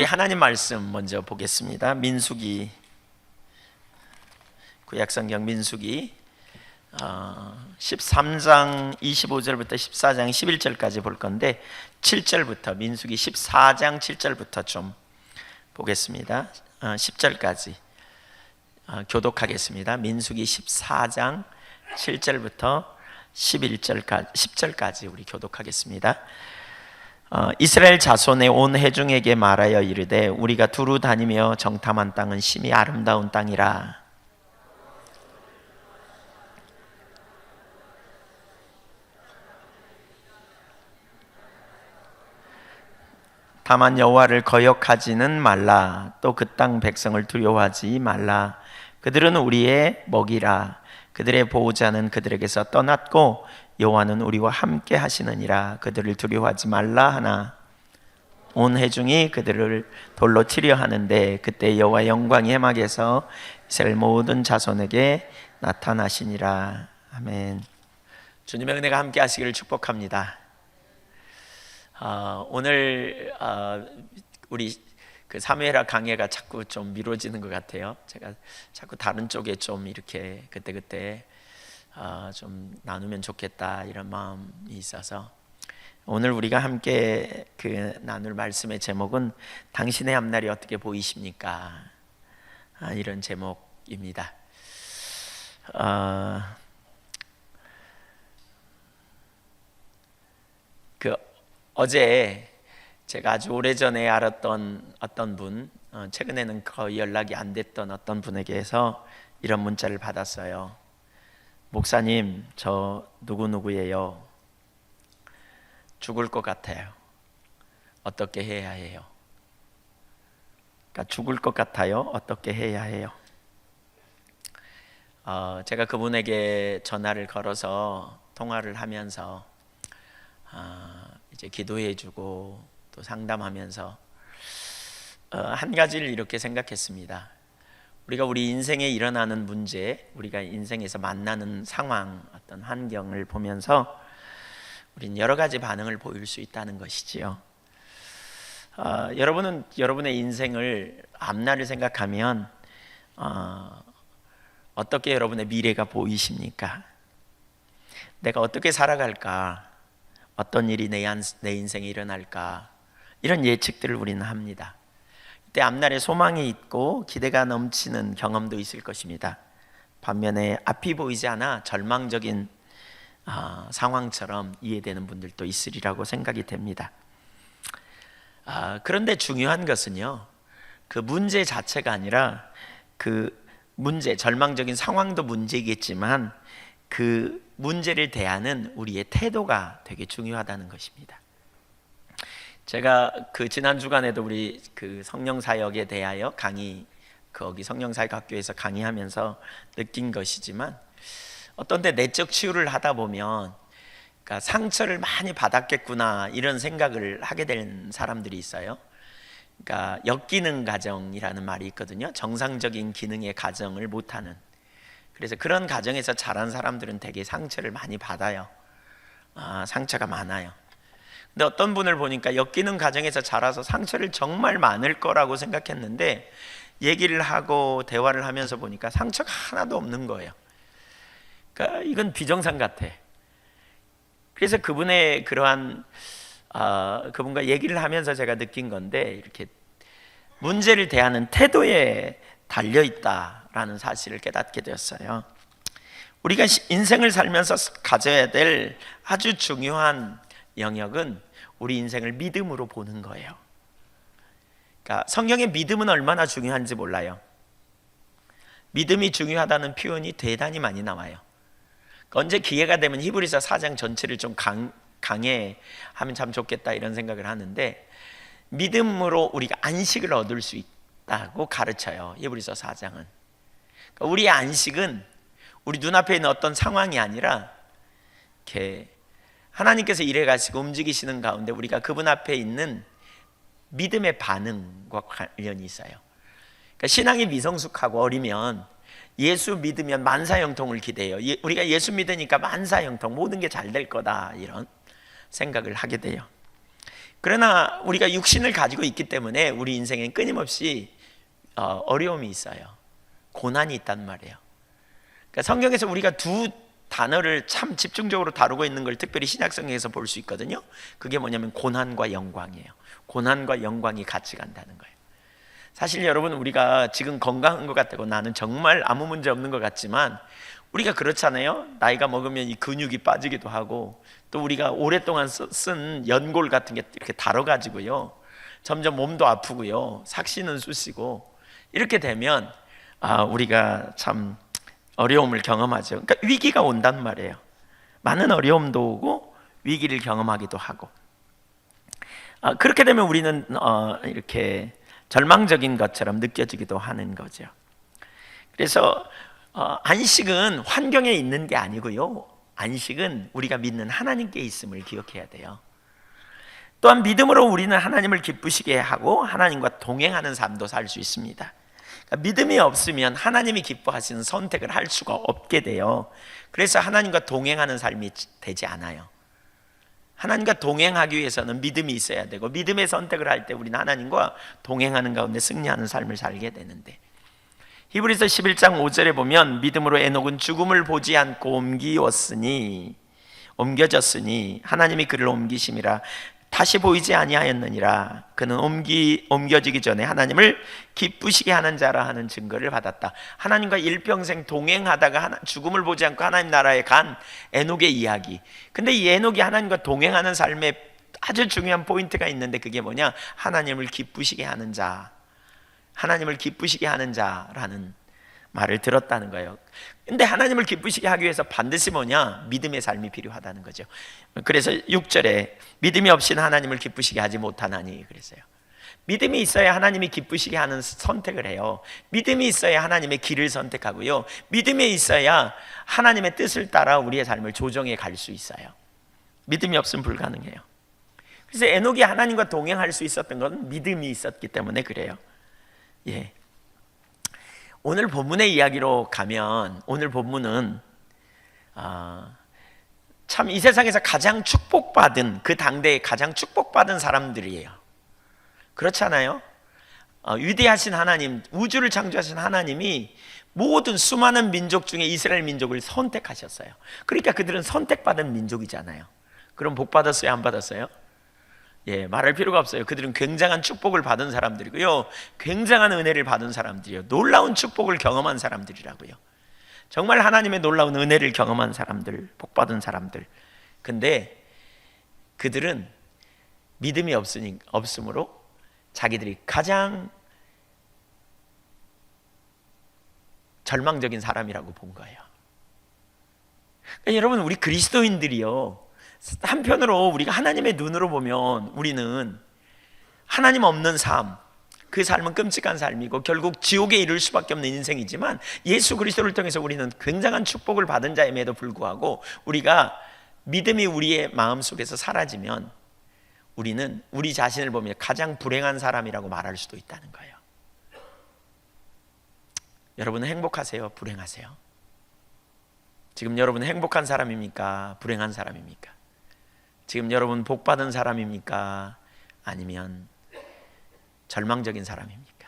우리 하나님 말씀 먼저 보겠습니다. 민수기, 구약성경 민수기 13장 25절부터 14장 11절까지 볼 건데 7절부터, 민수기 14장 7절부터 좀 보겠습니다. 10절까지 교독하겠습니다. 민수기 14장 7절부터 10절까지 우리 교독하겠습니다. 이스라엘 자손의 온 회중에게 말하여 이르되 우리가 두루 다니며 정탐한 땅은 심히 아름다운 땅이라. 다만 여호와를 거역하지는 말라. 또 그 땅 백성을 두려워하지 말라. 그들은 우리의 먹이라. 그들의 보호자는 그들에게서 떠났고 여호와는 우리와 함께 하시느니라. 그들을 두려워하지 말라 하나 온 회중이 그들을 돌로 치려 하는데 그때 여호와의 영광이 해막에서 이스라엘 모든 자손에게 나타나시니라. 아멘. 주님의 은혜가 함께 하시기를 축복합니다. 오늘 우리 그 사무엘하 강해가 자꾸 좀 미뤄지는 것 같아요. 제가 자꾸 다른 쪽에 좀 이렇게 그때 좀 나누면 좋겠다 이런 마음이 있어서 오늘 우리가 함께 그 나눌 말씀의 제목은 당신의 앞날이 어떻게 보이십니까? 이런 제목입니다. 어제 제가 아주 오래전에 알았던 어떤 분, 최근에는 거의 연락이 안 됐던 어떤 분에게서 이런 문자를 받았어요. 목사님, 저 누구누구예요. 죽을 것 같아요. 어떻게 해야 해요? 그러니까 죽을 것 같아요. 어떻게 해야 해요? 제가 그분에게 전화를 걸어서 통화를 하면서 이제 기도해주고 또 상담하면서 한 가지를 이렇게 생각했습니다. 우리가 우리 인생에 일어나는 문제, 우리가 인생에서 만나는 상황, 어떤 환경을 보면서 우린 여러 가지 반응을 보일 수 있다는 것이지요. 여러분은 여러분의 인생을 앞날을 생각하면 어떻게 여러분의 미래가 보이십니까? 내가 어떻게 살아갈까? 어떤 일이 내 인생에 일어날까? 이런 예측들을 우리는 합니다. 이때 앞날에 소망이 있고 기대가 넘치는 경험도 있을 것입니다. 반면에 앞이 보이지 않아 절망적인 상황처럼 이해되는 분들도 있으리라고 생각이 됩니다. 그런데 중요한 것은요, 그 문제 자체가 아니라 그 문제, 절망적인 상황도 문제이겠지만 그 문제를 대하는 우리의 태도가 되게 중요하다는 것입니다. 제가 그 지난 주간에도 우리 그 성령사역에 대하여 거기 성령사역학교에서 강의하면서 느낀 것이지만 어떤 때 내적 치유를 하다 보면 그러니까 상처를 많이 받았겠구나 이런 생각을 하게 된 사람들이 있어요. 그러니까 역기능 가정이라는 말이 있거든요. 정상적인 기능의 가정을 못하는. 그래서 그런 가정에서 자란 사람들은 되게 상처를 많이 받아요. 상처가 많아요. 근데 어떤 분을 보니까 역기능 가정에서 자라서 상처를 정말 많을 거라고 생각했는데 얘기를 하고 대화를 하면서 보니까 상처가 하나도 없는 거예요. 그러니까 이건 비정상 같아. 그래서 그분의 그러한 그분과 얘기를 하면서 제가 느낀 건데 이렇게 문제를 대하는 태도에 달려있다라는 사실을 깨닫게 되었어요. 우리가 인생을 살면서 가져야 될 아주 중요한 영역은 우리 인생을 믿음으로 보는 거예요. 그러니까 성경의 믿음은 얼마나 중요한지 몰라요. 믿음이 중요하다는 표현이 대단히 많이 나와요. 언제 기회가 되면 히브리서 4장 전체를 좀 강해하면 참 좋겠다 이런 생각을 하는데 믿음으로 우리가 안식을 얻을 수 있다고 가르쳐요. 히브리서 4장은. 그러니까 우리의 안식은 우리 눈앞에 있는 어떤 상황이 아니라 이렇게 하나님께서 일해 가시고 움직이시는 가운데 우리가 그분 앞에 있는 믿음의 반응과 관련이 있어요. 그러니까 신앙이 미성숙하고 어리면 예수 믿으면 만사형통을 기대해요. 우리가 예수 믿으니까 만사형통 모든 게 잘 될 거다 이런 생각을 하게 돼요. 그러나 우리가 육신을 가지고 있기 때문에 우리 인생엔 끊임없이 어려움이 있어요. 고난이 있단 말이에요. 그러니까 성경에서 우리가 두 단어를 참 집중적으로 다루고 있는 걸 특별히 신약성경에서 볼 수 있거든요. 그게 뭐냐면 고난과 영광이에요. 고난과 영광이 같이 간다는 거예요. 사실 여러분, 우리가 지금 건강한 것 같다고 나는 정말 아무 문제 없는 것 같지만 우리가 그렇잖아요. 나이가 먹으면 이 근육이 빠지기도 하고 또 우리가 오랫동안 쓴 연골 같은 게 이렇게 달아가지고요, 점점 몸도 아프고요, 삭신은 쑤시고, 이렇게 되면 우리가 참 어려움을 경험하죠. 그러니까 위기가 온단 말이에요. 많은 어려움도 오고 위기를 경험하기도 하고, 그렇게 되면 우리는 이렇게 절망적인 것처럼 느껴지기도 하는 거죠. 그래서 안식은 환경에 있는 게 아니고요, 안식은 우리가 믿는 하나님께 있음을 기억해야 돼요. 또한 믿음으로 우리는 하나님을 기쁘시게 하고 하나님과 동행하는 삶도 살 수 있습니다. 그러니까 믿음이 없으면 하나님이 기뻐하시는 선택을 할 수가 없게 돼요. 그래서 하나님과 동행하는 삶이 되지 않아요. 하나님과 동행하기 위해서는 믿음이 있어야 되고, 믿음의 선택을 할 때 우리는 하나님과 동행하는 가운데 승리하는 삶을 살게 되는데, 히브리서 11장 5절에 보면 믿음으로 에녹은 죽음을 보지 않고 옮겨졌으니 하나님이 그를 옮기심이라 다시 보이지 아니하였느니라. 그는 옮겨지기 전에 하나님을 기쁘시게 하는 자라 하는 증거를 받았다. 하나님과 일평생 동행하다가 죽음을 보지 않고 하나님 나라에 간 에녹의 이야기. 근데 이 에녹이 하나님과 동행하는 삶에 아주 중요한 포인트가 있는데, 그게 뭐냐? 하나님을 기쁘시게 하는 자, 하나님을 기쁘시게 하는 자라는 말을 들었다는 거예요. 근데 하나님을 기쁘시게 하기 위해서 반드시 뭐냐? 믿음의 삶이 필요하다는 거죠. 그래서 6절에 믿음이 없이는 하나님을 기쁘시게 하지 못하나니 그랬어요. 믿음이 있어야 하나님이 기쁘시게 하는 선택을 해요. 믿음이 있어야 하나님의 길을 선택하고요, 믿음이 있어야 하나님의 뜻을 따라 우리의 삶을 조정해 갈 수 있어요. 믿음이 없으면 불가능해요. 그래서 에녹이 하나님과 동행할 수 있었던 건 믿음이 있었기 때문에 그래요. 예. 오늘 본문의 이야기로 가면, 오늘 본문은 참 이 세상에서 가장 축복받은, 그 당대에 가장 축복받은 사람들이에요. 그렇잖아요? 위대하신 하나님, 우주를 창조하신 하나님이 모든 수많은 민족 중에 이스라엘 민족을 선택하셨어요. 그러니까 그들은 선택받은 민족이잖아요. 그럼 복 받았어요, 안 받았어요? 예, 말할 필요가 없어요. 그들은 굉장한 축복을 받은 사람들이고요, 굉장한 은혜를 받은 사람들이요, 놀라운 축복을 경험한 사람들이라고요. 정말 하나님의 놀라운 은혜를 경험한 사람들, 복 받은 사람들. 근데 그들은 믿음이 없으므로 자기들이 가장 절망적인 사람이라고 본 거예요. 그러니까 여러분, 우리 그리스도인들이요, 한편으로 우리가 하나님의 눈으로 보면 우리는 하나님 없는 삶, 그 삶은 끔찍한 삶이고 결국 지옥에 이를 수밖에 없는 인생이지만, 예수 그리스도를 통해서 우리는 굉장한 축복을 받은 자임에도 불구하고 우리가 믿음이 우리의 마음속에서 사라지면 우리는 우리 자신을 보며 가장 불행한 사람이라고 말할 수도 있다는 거예요. 여러분은 행복하세요? 불행하세요? 지금 여러분은 행복한 사람입니까? 불행한 사람입니까? 지금 여러분 복 받은 사람입니까? 아니면 절망적인 사람입니까?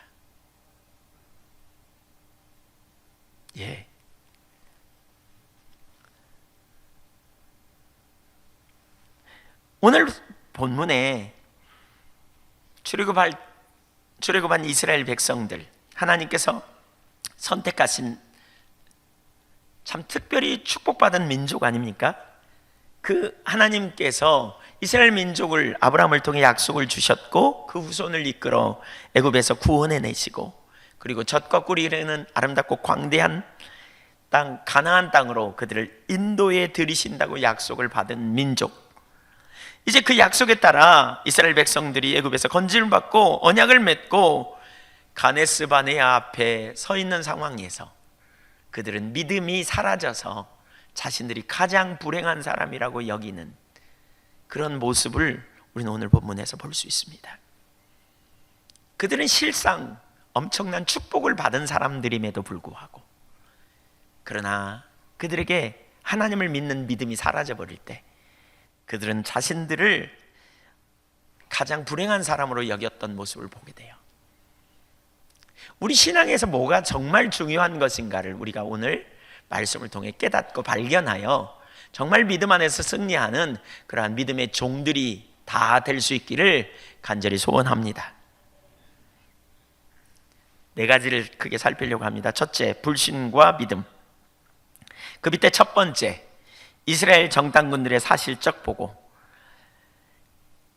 예. 오늘 본문에 출애굽한 이스라엘 백성들, 하나님께서 선택하신 참 특별히 축복받은 민족 아닙니까? 그 하나님께서 이스라엘 민족을, 아브라함을 통해 약속을 주셨고 그 후손을 이끌어 애굽에서 구원해 내시고, 그리고 젖과 꿀이 흐르는 아름답고 광대한 땅 가나안 땅으로 그들을 인도해 들이신다고 약속을 받은 민족. 이제 그 약속에 따라 이스라엘 백성들이 애굽에서 건짐을 받고 언약을 맺고 가네스 바네아 앞에 서 있는 상황에서 그들은 믿음이 사라져서 자신들이 가장 불행한 사람이라고 여기는 그런 모습을 우리는 오늘 본문에서 볼 수 있습니다. 그들은 실상 엄청난 축복을 받은 사람들임에도 불구하고, 그러나 그들에게 하나님을 믿는 믿음이 사라져 버릴 때 그들은 자신들을 가장 불행한 사람으로 여겼던 모습을 보게 돼요. 우리 신앙에서 뭐가 정말 중요한 것인가를 우리가 오늘 말씀을 통해 깨닫고 발견하여 정말 믿음 안에서 승리하는 그러한 믿음의 종들이 다 될 수 있기를 간절히 소원합니다. 네 가지를 크게 살피려고 합니다. 첫째, 불신과 믿음. 그 밑에 첫 번째, 이스라엘 정탐꾼들의 사실적 보고.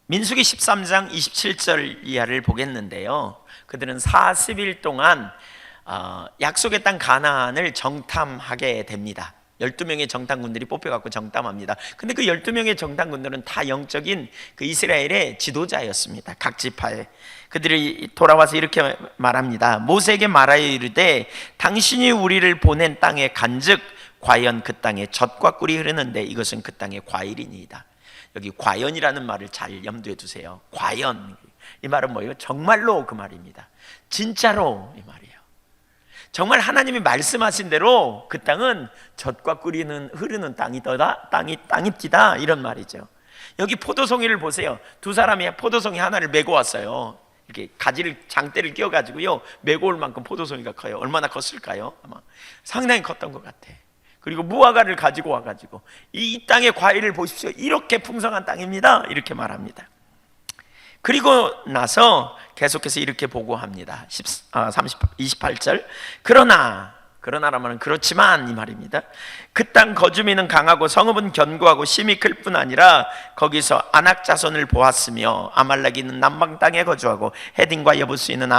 민수기 13장 27절 이하를 보겠는데요, 그들은 40일 동안 약속의 땅 가나안을 정탐하게 됩니다. 12명의 정탐꾼들이 뽑혀갖고 정탐합니다. 근데 그 12명의 정탐꾼들은 다 영적인 그 이스라엘의 지도자였습니다. 각 지파에. 그들이 돌아와서 이렇게 말합니다. 모세에게 말하여 이르되 당신이 우리를 보낸 땅에 간즉 과연 그 땅에 젖과 꿀이 흐르는데 이것은 그 땅의 과일이니이다. 여기 과연이라는 말을 잘 염두에 두세요. 과연, 이 말은 뭐예요? 정말로 그 말입니다. 진짜로 이 말이에요. 정말 하나님이 말씀하신 대로 그 땅은 젖과 꿀이 흐르는 땅이다 이런 말이죠. 여기 포도송이를 보세요. 두 사람이 포도송이 하나를 메고 왔어요. 이렇게 장대를 끼워가지고요 메고 올 만큼 포도송이가 커요. 얼마나 컸을까요? 아마 상당히 컸던 것 같아. 그리고 무화과를 가지고 와가지고 이 땅의 과일을 보십시오. 이렇게 풍성한 땅입니다. 이렇게 말합니다. 그리고 나서 계속해서 이렇게 보고합니다. 28절. 그러나라면 그렇지만 이 말입니다. 그 땅 거주민은 강하고 성읍은 견고하고 심이 클 뿐 아니라 거기서 아낙 자손을 보았으며 아말렉인은 남방 땅에 거주하고 헤딘과 여부스인은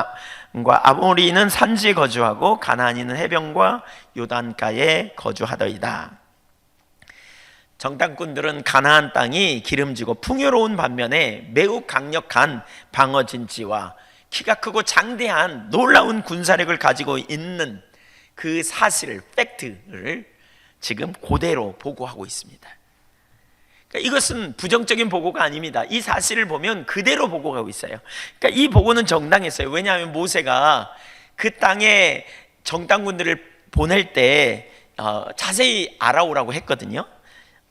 아모리는 산지에 거주하고 가나안인은 해변과 요단가에 거주하더이다. 정탐꾼들은 가나안 땅이 기름지고 풍요로운 반면에 매우 강력한 방어 진지와 키가 크고 장대한 놀라운 군사력을 가지고 있는 그 사실을, 팩트를 지금 그대로 보고하고 있습니다. 그러니까 이것은 부정적인 보고가 아닙니다. 이 사실을 보면 그대로 보고하고 있어요. 그러니까 이 보고는 정당했어요. 왜냐하면 모세가 그 땅에 정탐꾼들을 보낼 때 자세히 알아오라고 했거든요.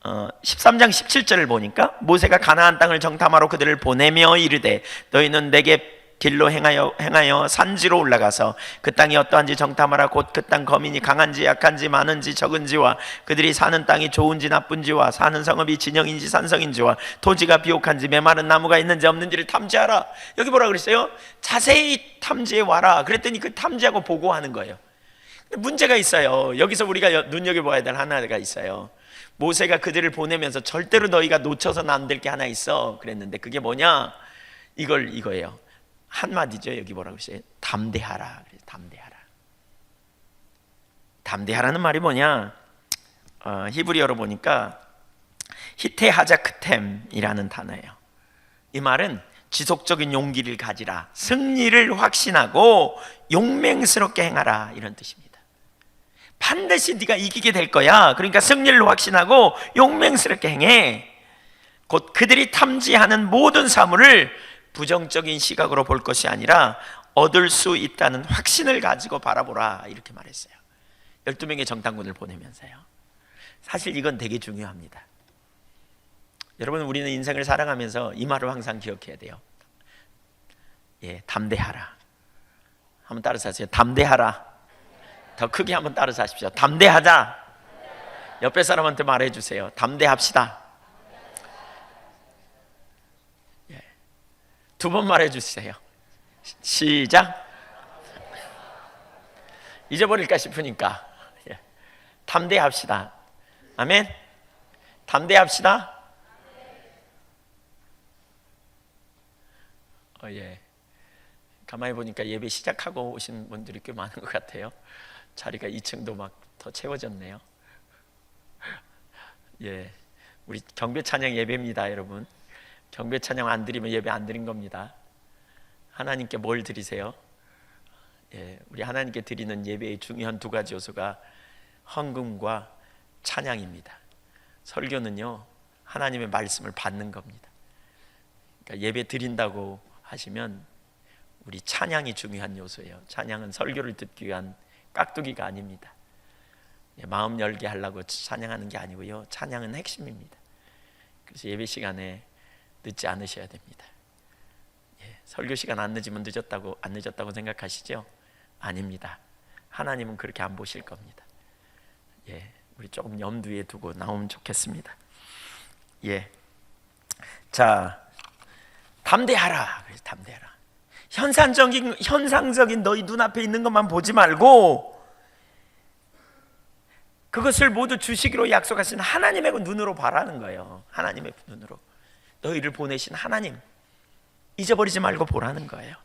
13장 17절을 보니까 모세가 가나안 땅을 정탐하러 그들을 보내며 이르되 너희는 내게 길로 행하여 산지로 올라가서 그 땅이 어떠한지 정탐하라. 곧 그 땅 거민이 강한지 약한지 많은지 적은지와 그들이 사는 땅이 좋은지 나쁜지와 사는 성읍이 진영인지 산성인지와 토지가 비옥한지 메마른 나무가 있는지 없는지를 탐지하라. 여기 뭐라 그랬어요? 자세히 탐지해 와라. 그랬더니 그 탐지하고 보고하는 거예요. 문제가 있어요. 여기서 우리가 눈여겨봐야 될 하나가 있어요. 모세가 그들을 보내면서 절대로 너희가 놓쳐서는 안 될 게 하나 있어 그랬는데 그게 뭐냐? 이거예요. 한마디죠. 여기 뭐라고 했어요? 담대하라. 담대하라. 담대하라는 말이 뭐냐? 히브리어로 보니까 히테하자크템이라는 단어예요. 이 말은 지속적인 용기를 가지라, 승리를 확신하고 용맹스럽게 행하라 이런 뜻입니다. 반드시 네가 이기게 될 거야. 그러니까 승리를 확신하고 용맹스럽게 행해. 곧 그들이 탐지하는 모든 사물을 부정적인 시각으로 볼 것이 아니라 얻을 수 있다는 확신을 가지고 바라보라 이렇게 말했어요. 12명의 정탐꾼을 보내면서요. 사실 이건 되게 중요합니다. 여러분, 우리는 인생을 살아가면서 이 말을 항상 기억해야 돼요. 담대하라. 한번 따라서 하세요. 담대하라. 더 크게 한번 따라서 하십시오. 담대하자. 옆에 사람한테 말해주세요. 담대합시다. 두 번 말해주세요. 시작. 잊어버릴까 싶으니까 담대합시다. 아멘. 담대합시다. 가만히 보니까 예배 시작하고 오신 분들이 꽤 많은 것 같아요. 자리가 2층도 막 더 채워졌네요. 우리 경배 찬양 예배입니다, 여러분. 경배 찬양 안 드리면 예배 안 드린 겁니다. 하나님께 뭘 드리세요? 우리 하나님께 드리는 예배의 중요한 두 가지 요소가 헌금과 찬양입니다. 설교는요, 하나님의 말씀을 받는 겁니다. 그러니까 예배 드린다고 하시면 우리 찬양이 중요한 요소예요. 찬양은 설교를 듣기 위한 깍두기가 아닙니다. 마음 열게 하려고 찬양하는 게 아니고요, 찬양은 핵심입니다. 그래서 예배 시간에 늦지 않으셔야 됩니다. 설교 시간 안 늦으면 안 늦었다고 생각하시죠? 아닙니다. 하나님은 그렇게 안 보실 겁니다. 예, 우리 조금 염두에 두고 나오면 좋겠습니다. 예, 자, 담대하라. 그래서 담대하라. 현상적인 너희 눈앞에 있는 것만 보지 말고 그것을 모두 주시기로 약속하신 하나님의 눈으로 바라는 거예요. 하나님의 눈으로. 너희를 보내신 하나님 잊어버리지 말고 보라는 거예요.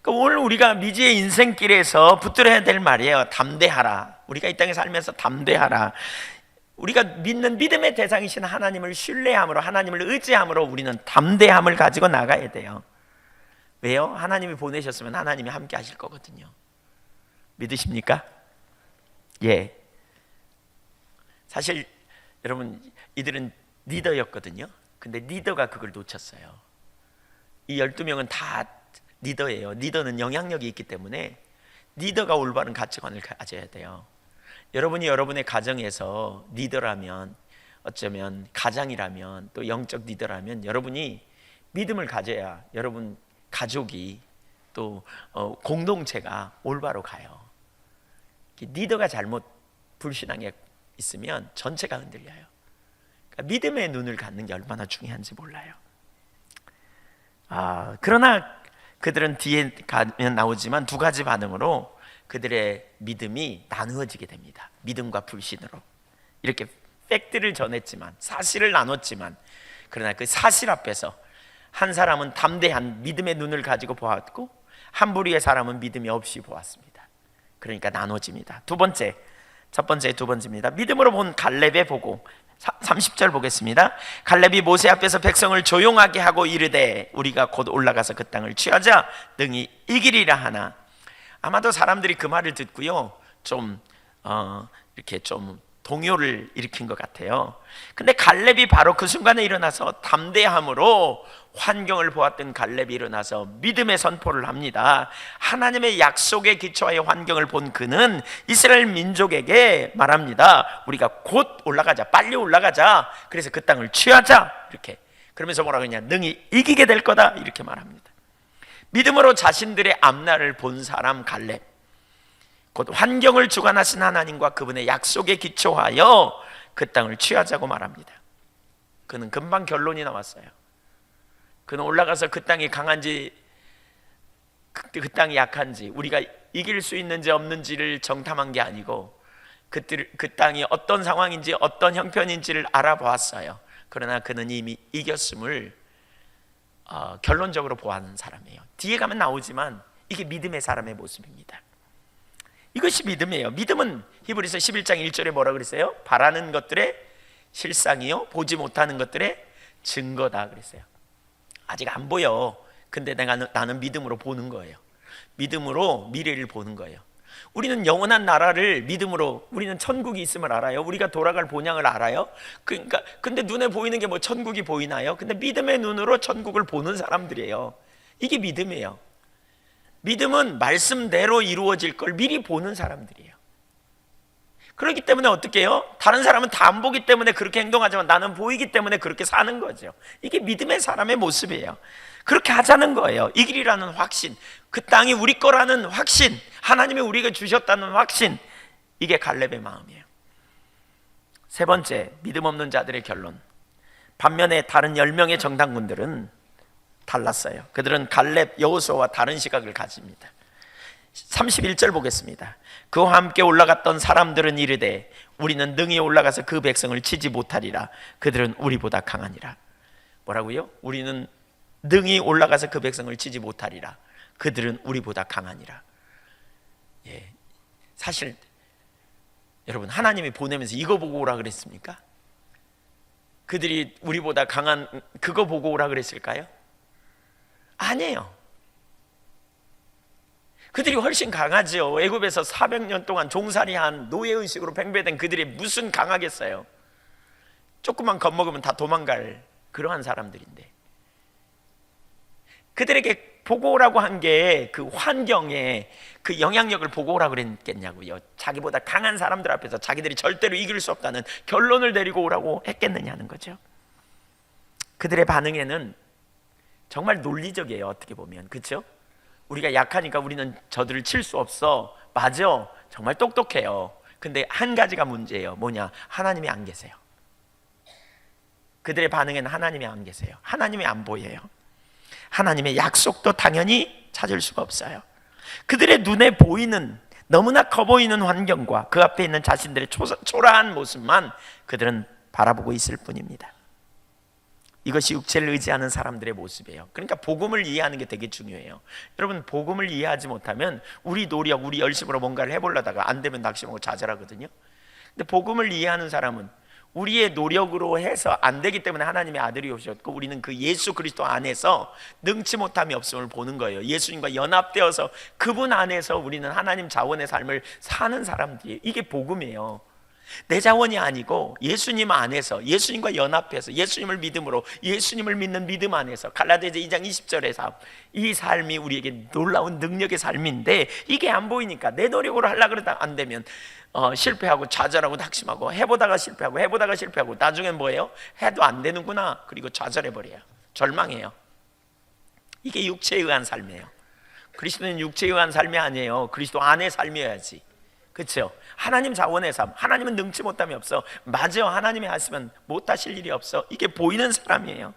그러니까 오늘 우리가 미지의 인생길에서 붙들어야 될 말이에요. 담대하라. 우리가 이 땅에 살면서 담대하라. 우리가 믿는 믿음의 대상이신 하나님을 신뢰함으로, 하나님을 의지함으로 우리는 담대함을 가지고 나가야 돼요. 왜요? 하나님이 보내셨으면 하나님이 함께 하실 거거든요. 믿으십니까? 예. 사실 여러분, 이들은 리더였거든요. 근데 리더가 그걸 놓쳤어요. 이 12명은 다 리더예요. 리더는 영향력이 있기 때문에 리더가 올바른 가치관을 가져야 돼요. 여러분이 여러분의 가정에서 리더라면, 어쩌면 가장이라면, 또 영적 리더라면 여러분이 믿음을 가져야 여러분 가족이 또 공동체가 올바로 가요. 리더가 잘못 불신앙에 있으면 전체가 흔들려요. 그러니까 믿음의 눈을 갖는 게 얼마나 중요한지 몰라요. 그러나 그들은 뒤에 가면 나오지만 두 가지 반응으로 그들의 믿음이 나누어지게 됩니다. 믿음과 불신으로. 이렇게 팩트를 전했지만, 사실을 나눴지만, 그러나 그 사실 앞에서 한 사람은 담대한 믿음의 눈을 가지고 보았고 한 부류의 사람은 믿음이 없이 보았습니다. 그러니까 나눠집니다. 첫 번째 두 번째입니다. 믿음으로 본 갈렙의 보고. 30절 보겠습니다. 갈렙이 모세 앞에서 백성을 조용하게 하고 이르되 우리가 곧 올라가서 그 땅을 취하자 능히 이기리라 하나. 아마도 사람들이 그 말을 듣고요, 이렇게 좀 동요를 일으킨 것 같아요. 근데 갈렙이 바로 그 순간에 일어나서 담대함으로 환경을 보았던 갈렙이 일어나서 믿음의 선포를 합니다. 하나님의 약속에 기초하여 환경을 본 그는 이스라엘 민족에게 말합니다. 우리가 곧 올라가자, 빨리 올라가자. 그래서 그 땅을 취하자. 이렇게. 그러면서 뭐라고 하냐? 능히 이기게 될 거다. 이렇게 말합니다. 믿음으로 자신들의 앞날을 본 사람 갈렙, 곧 환경을 주관하신 하나님과 그분의 약속에 기초하여 그 땅을 취하자고 말합니다. 그는 금방 결론이 나왔어요. 그는 올라가서 그 땅이 강한지 그 땅이 약한지, 우리가 이길 수 있는지 없는지를 정탐한 게 아니고 그 땅이 어떤 상황인지 어떤 형편인지를 알아보았어요. 그러나 그는 이미 이겼음을 결론적으로 보아하는 사람이에요. 뒤에 가면 나오지만 이게 믿음의 사람의 모습입니다. 이것이 믿음이에요. 믿음은 히브리서 11장 1절에 뭐라 그랬어요? 바라는 것들의 실상이요 보지 못하는 것들의 증거다 그랬어요. 아직 안 보여. 근데 나는 믿음으로 보는 거예요. 믿음으로 미래를 보는 거예요. 우리는 영원한 나라를 믿음으로, 우리는 천국이 있음을 알아요. 우리가 돌아갈 본향을 알아요. 그러니까 근데 눈에 보이는 게 뭐 천국이 보이나요? 근데 믿음의 눈으로 천국을 보는 사람들이에요. 이게 믿음이에요. 믿음은 말씀대로 이루어질 걸 미리 보는 사람들이에요. 그렇기 때문에 어떻게 해요? 다른 사람은 다 안 보기 때문에 그렇게 행동하지만 나는 보이기 때문에 그렇게 사는 거죠. 이게 믿음의 사람의 모습이에요. 그렇게 하자는 거예요. 이 길이라는 확신, 그 땅이 우리 거라는 확신, 하나님이 우리에게 주셨다는 확신, 이게 갈렙의 마음이에요. 세 번째, 믿음 없는 자들의 결론. 반면에 다른 10명의 정탐꾼들은 달랐어요. 그들은 갈렙, 여호수아와 다른 시각을 가집니다. 31절 보겠습니다. 그와 함께 올라갔던 사람들은 이르되 우리는 능히 올라가서 그 백성을 치지 못하리라. 그들은 우리보다 강하니라. 뭐라고요? 우리는 능히 올라가서 그 백성을 치지 못하리라. 그들은 우리보다 강하니라. 예, 사실 여러분, 하나님이 보내면서 이거 보고 오라 그랬습니까? 그들이 우리보다 강한 그거 보고 오라 그랬을까요? 아니에요. 그들이 훨씬 강하죠. 애굽에서 400년 동안 종살이한 노예의식으로 팽배된 그들이 무슨 강하겠어요. 조금만 겁먹으면 다 도망갈 그러한 사람들인데, 그들에게 보고 오라고 한 게 그 환경에 그 영향력을 보고 오라고 그랬겠냐고요. 자기보다 강한 사람들 앞에서 자기들이 절대로 이길 수 없다는 결론을 내리고 오라고 했겠느냐는 거죠. 그들의 반응에는 정말 논리적이에요. 어떻게 보면. 그렇죠? 우리가 약하니까 우리는 저들을 칠 수 없어. 맞아. 정말 똑똑해요. 근데 한 가지가 문제예요. 뭐냐? 하나님이 안 계세요. 그들의 반응에는 하나님이 안 계세요. 하나님이 안 보여요. 하나님의 약속도 당연히 찾을 수가 없어요. 그들의 눈에 보이는, 너무나 커 보이는 환경과 그 앞에 있는 자신들의 초라한 모습만 그들은 바라보고 있을 뿐입니다. 이것이 육체를 의지하는 사람들의 모습이에요. 그러니까 복음을 이해하는 게 되게 중요해요. 여러분, 복음을 이해하지 못하면 우리 노력, 우리 열심으로 뭔가를 해보려다가 안 되면 낙심하고 좌절하거든요. 근데 복음을 이해하는 사람은 우리의 노력으로 해서 안 되기 때문에 하나님의 아들이 오셨고, 우리는 그 예수 그리스도 안에서 능치 못함이 없음을 보는 거예요. 예수님과 연합되어서 그분 안에서 우리는 하나님 자원의 삶을 사는 사람들이에요. 이게 복음이에요. 내 자원이 아니고 예수님 안에서, 예수님과 연합해서, 예수님을 믿음으로, 예수님을 믿는 믿음 안에서, 갈라디아서 2장 20절의 삶, 이 삶이 우리에게 놀라운 능력의 삶인데, 이게 안 보이니까 내 노력으로 하려고 그러다 안 되면 실패하고 좌절하고 낙심하고, 해보다가 실패하고 나중엔 뭐예요? 해도 안 되는구나, 그리고 좌절해버려요. 절망해요. 이게 육체에 의한 삶이에요. 그리스도는 육체에 의한 삶이 아니에요. 그리스도 안의 삶이어야지. 그렇죠? 하나님 자원의 삶, 하나님은 능치 못함이 없어. 맞아요. 하나님이 하시면 못하실 일이 없어. 이게 보이는 사람이에요.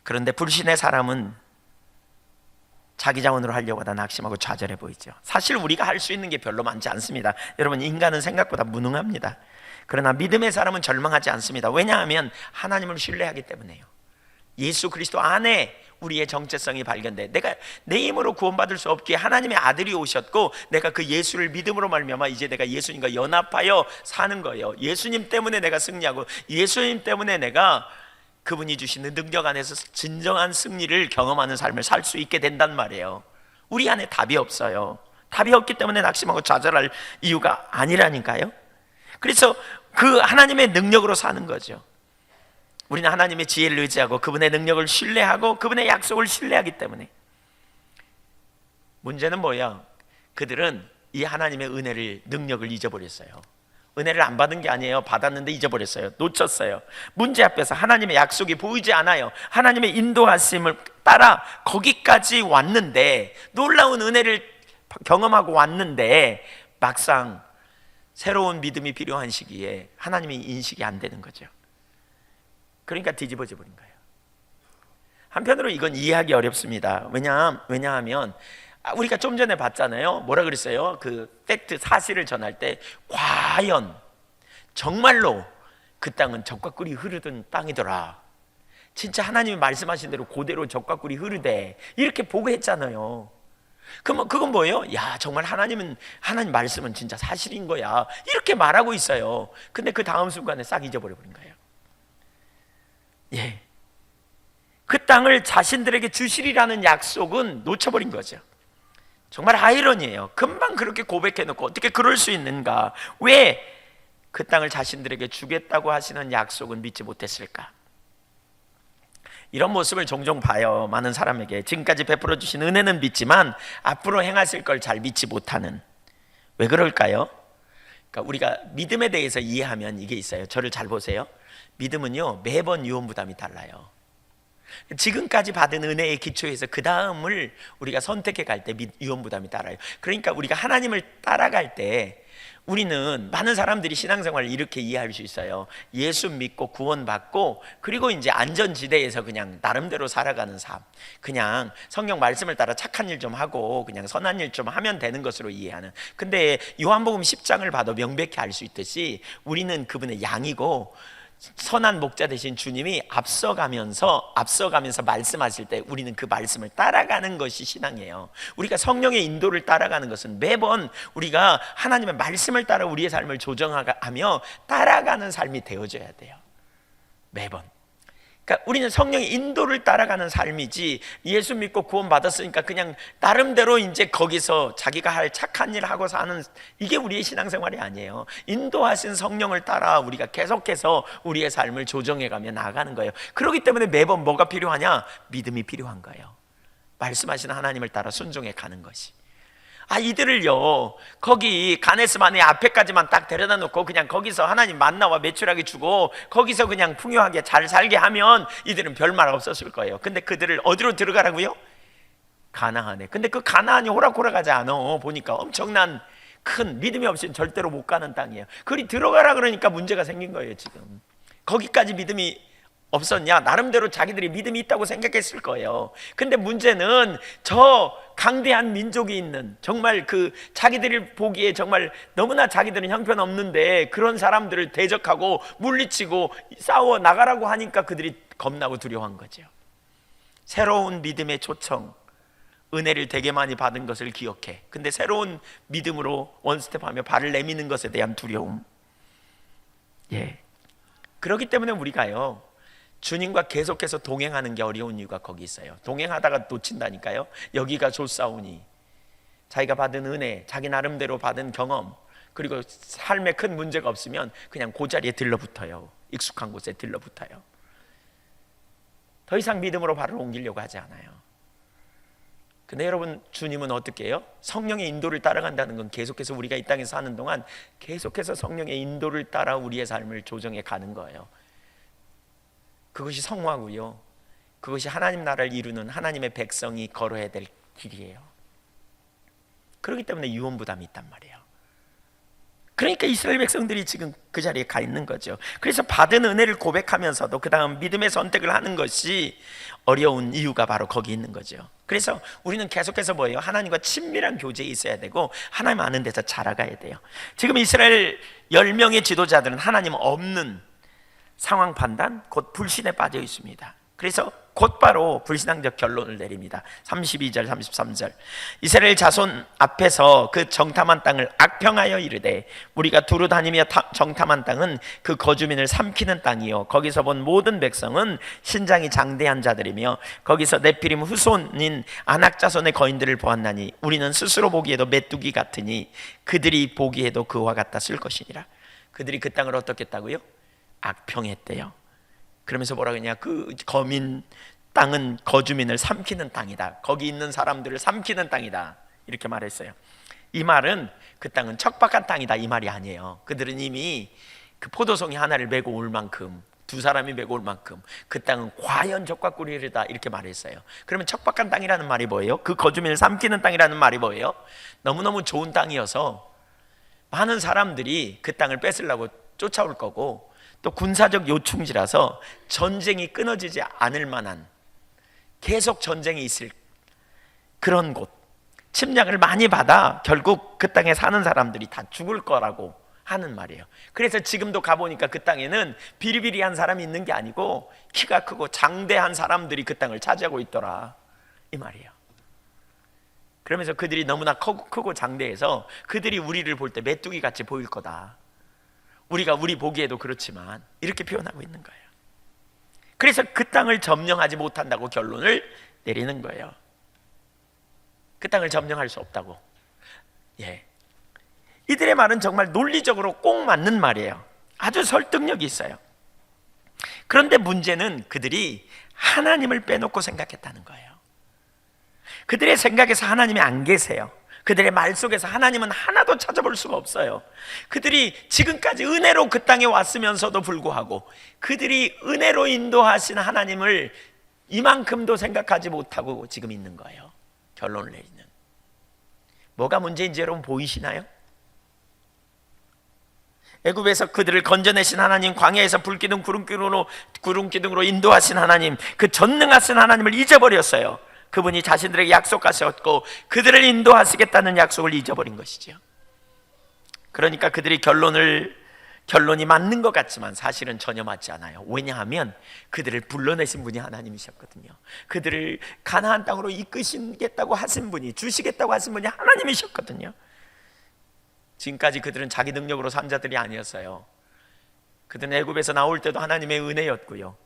그런데 불신의 사람은 자기 자원으로 하려고 하다 낙심하고 좌절해 보이죠. 사실 우리가 할 수 있는 게 별로 많지 않습니다. 여러분, 인간은 생각보다 무능합니다. 그러나 믿음의 사람은 절망하지 않습니다. 왜냐하면 하나님을 신뢰하기 때문에요. 예수 그리스도 안에 우리의 정체성이 발견돼. 내가 내 힘으로 구원받을 수 없기에 하나님의 아들이 오셨고, 내가 그 예수를 믿음으로 말미암아 이제 내가 예수님과 연합하여 사는 거예요. 예수님 때문에 내가 승리하고, 예수님 때문에 내가 그분이 주시는 능력 안에서 진정한 승리를 경험하는 삶을 살 수 있게 된단 말이에요. 우리 안에 답이 없어요. 답이 없기 때문에 낙심하고 좌절할 이유가 아니라니까요. 그래서 그 하나님의 능력으로 사는 거죠. 우리는 하나님의 지혜를 의지하고 그분의 능력을 신뢰하고 그분의 약속을 신뢰하기 때문에. 문제는 뭐야? 그들은 이 하나님의 은혜를, 능력을 잊어버렸어요. 은혜를 안 받은 게 아니에요. 받았는데 잊어버렸어요. 놓쳤어요. 문제 앞에서 하나님의 약속이 보이지 않아요. 하나님의 인도하심을 따라 거기까지 왔는데, 놀라운 은혜를 경험하고 왔는데, 막상 새로운 믿음이 필요한 시기에 하나님의 인식이 안 되는 거죠. 그러니까 뒤집어져 버린 거예요. 한편으로 이건 이해하기 어렵습니다. 왜냐하면 우리가 좀 전에 봤잖아요. 뭐라 그랬어요? 그 팩트, 사실을 전할 때, 과연 정말로 그 땅은 젖과 꿀이 흐르던 땅이더라. 진짜 하나님이 말씀하신 대로 그대로 젖과 꿀이 흐르대. 이렇게 보고했잖아요. 그럼 그건 뭐예요? 야, 정말 하나님 말씀은 진짜 사실인 거야. 이렇게 말하고 있어요. 근데 그 다음 순간에 싹 잊어버려 버린 거예요. 예, 그 땅을 자신들에게 주시리라는 약속은 놓쳐버린 거죠. 정말 아이러니해요. 금방 그렇게 고백해놓고 어떻게 그럴 수 있는가? 왜 그 땅을 자신들에게 주겠다고 하시는 약속은 믿지 못했을까? 이런 모습을 종종 봐요. 많은 사람에게 지금까지 베풀어 주신 은혜는 믿지만 앞으로 행하실 걸 잘 믿지 못하는. 왜 그럴까요? 그러니까 우리가 믿음에 대해서 이해하면 이게 있어요. 저를 잘 보세요. 믿음은요, 매번 유언부담이 달라요. 지금까지 받은 은혜의 기초에서 그 다음을 우리가 선택해 갈 때 유언부담이 따라요. 그러니까 우리가 하나님을 따라갈 때 우리는, 많은 사람들이 신앙생활을 이렇게 이해할 수 있어요. 예수 믿고 구원받고, 그리고 이제 안전지대에서 그냥 나름대로 살아가는 삶, 그냥 성경 말씀을 따라 착한 일 좀 하고 그냥 선한 일 좀 하면 되는 것으로 이해하는. 근데 요한복음 10장을 봐도 명백히 알 수 있듯이 우리는 그분의 양이고, 선한 목자 되신 주님이 앞서가면서 말씀하실 때 우리는 그 말씀을 따라가는 것이 신앙이에요. 우리가 성령의 인도를 따라가는 것은 매번 우리가 하나님의 말씀을 따라 우리의 삶을 조정하며 따라가는 삶이 되어져야 돼요. 매번. 그러니까 우리는 성령의 인도를 따라가는 삶이지, 예수 믿고 구원 받았으니까 그냥 나름대로 이제 거기서 자기가 할 착한 일 하고 사는, 이게 우리의 신앙생활이 아니에요. 인도하신 성령을 따라 우리가 계속해서 우리의 삶을 조정해가며 나아가는 거예요. 그렇기 때문에 매번 뭐가 필요하냐? 믿음이 필요한 거예요. 말씀하시는 하나님을 따라 순종해 가는 것이. 이들을요 거기 가네스만의 앞에까지만 딱 데려다 놓고 그냥 거기서 하나님 만나와 메추라기 주고 거기서 그냥 풍요하게 잘 살게 하면 이들은 별말 없었을 거예요. 근데 그들을 어디로 들어가라고요? 가나안에. 근데 그 가나안이 호락호락하지 않아. 보니까 엄청난 큰 믿음이 없이는 절대로 못 가는 땅이에요. 그리 들어가라 그러니까 문제가 생긴 거예요. 지금 거기까지 믿음이 없었냐? 나름대로 자기들이 믿음이 있다고 생각했을 거예요. 근데 문제는 저 강대한 민족이 있는, 정말 그 자기들이 보기에 정말 너무나 자기들은 형편없는데 그런 사람들을 대적하고 물리치고 싸워 나가라고 하니까 그들이 겁나고 두려워한 거죠. 새로운 믿음의 초청, 은혜를 되게 많이 받은 것을 기억해. 근데 새로운 믿음으로 원스텝하며 발을 내미는 것에 대한 두려움. 그렇기 때문에 우리가요 주님과 계속해서 동행하는 게 어려운 이유가 거기 있어요. 동행하다가 놓친다니까요. 여기가 좋사오니, 자기가 받은 은혜, 자기 나름대로 받은 경험, 그리고 삶에 큰 문제가 없으면 그냥 그 자리에 들러붙어요. 익숙한 곳에 들러붙어요. 더 이상 믿음으로 발을 옮기려고 하지 않아요. 근데 여러분, 주님은 어떻게 해요? 성령의 인도를 따라간다는 건 계속해서 우리가 이 땅에 사는 동안 계속해서 성령의 인도를 따라 우리의 삶을 조정해 가는 거예요. 그것이 성화고요, 그것이 하나님 나라를 이루는 하나님의 백성이 걸어야 될 길이에요. 그렇기 때문에 유언부담이 있단 말이에요. 그러니까 이스라엘 백성들이 지금 그 자리에 가 있는 거죠. 그래서 받은 은혜를 고백하면서도 그 다음 믿음의 선택을 하는 것이 어려운 이유가 바로 거기 있는 거죠. 그래서 우리는 계속해서 뭐예요? 하나님과 친밀한 교제에 있어야 되고 하나님 아는 데서 자라가야 돼요. 지금 이스라엘 10명의 지도자들은 하나님 없는 상황 판단, 곧 불신에 빠져 있습니다. 그래서 곧바로 불신앙적 결론을 내립니다. 32절 33절 이스라엘 자손 앞에서 그 정탐한 땅을 악평하여 이르되 우리가 두루 다니며 정탐한 땅은 그 거주민을 삼키는 땅이요 거기서 본 모든 백성은 신장이 장대한 자들이며 거기서 네피림 후손인 아낙 자손의 거인들을 보았나니 우리는 스스로 보기에도 메뚜기 같으니 그들이 보기에도 그와 같다 쓸 것이니라. 그들이 그 땅을 어떻게 했다고요? 악평했대요. 그러면서 뭐라 그러냐? 그 거민 땅은 거주민을 삼키는 땅이다. 거기 있는 사람들을 삼키는 땅이다. 이렇게 말했어요. 이 말은 그 땅은 척박한 땅이다 이 말이 아니에요. 그들은 이미 그 포도송이 하나를 메고 올 만큼, 두 사람이 메고 올 만큼 그 땅은 과연 적과 꿀이르다 이렇게 말했어요. 그러면 척박한 땅이라는 말이 뭐예요? 그 거주민을 삼키는 땅이라는 말이 뭐예요? 너무너무 좋은 땅이어서 많은 사람들이 그 땅을 뺏으려고 쫓아올 거고, 또 군사적 요충지라서 전쟁이 끊어지지 않을 만한, 계속 전쟁이 있을 그런 곳, 침략을 많이 받아 결국 그 땅에 사는 사람들이 다 죽을 거라고 하는 말이에요. 그래서 지금도 가보니까 그 땅에는 비리비리한 사람이 있는 게 아니고 키가 크고 장대한 사람들이 그 땅을 차지하고 있더라 이 말이에요. 그러면서 그들이 너무나 크고 장대해서 그들이 우리를 볼 때 메뚜기 같이 보일 거다, 우리가 우리 보기에도 그렇지만, 이렇게 표현하고 있는 거예요. 그래서 그 땅을 점령하지 못한다고 결론을 내리는 거예요. 그 땅을 점령할 수 없다고. 이들의 말은 정말 논리적으로 꼭 맞는 말이에요. 아주 설득력이 있어요. 그런데 문제는 그들이 하나님을 빼놓고 생각했다는 거예요. 그들의 생각에서 하나님이 안 계세요. 그들의 말 속에서 하나님은 하나도 찾아볼 수가 없어요. 그들이 지금까지 은혜로 그 땅에 왔으면서도 불구하고 그들이 은혜로 인도하신 하나님을 이만큼도 생각하지 못하고 지금 있는 거예요. 결론을 내리는. 뭐가 문제인지 여러분 보이시나요? 애굽에서 그들을 건져내신 하나님, 광야에서 불기둥 구름기둥으로 인도하신 하나님, 그 전능하신 하나님을 잊어버렸어요. 그분이 자신들에게 약속하셨고 그들을 인도하시겠다는 약속을 잊어버린 것이죠. 그러니까 그들이 결론이 맞는 것 같지만 사실은 전혀 맞지 않아요. 왜냐하면 그들을 불러내신 분이 하나님이셨거든요. 그들을 가나안 땅으로 이끄시겠다고 하신 분이, 주시겠다고 하신 분이 하나님이셨거든요. 지금까지 그들은 자기 능력으로 산 자들이 아니었어요. 그들은 애굽에서 나올 때도 하나님의 은혜였고요,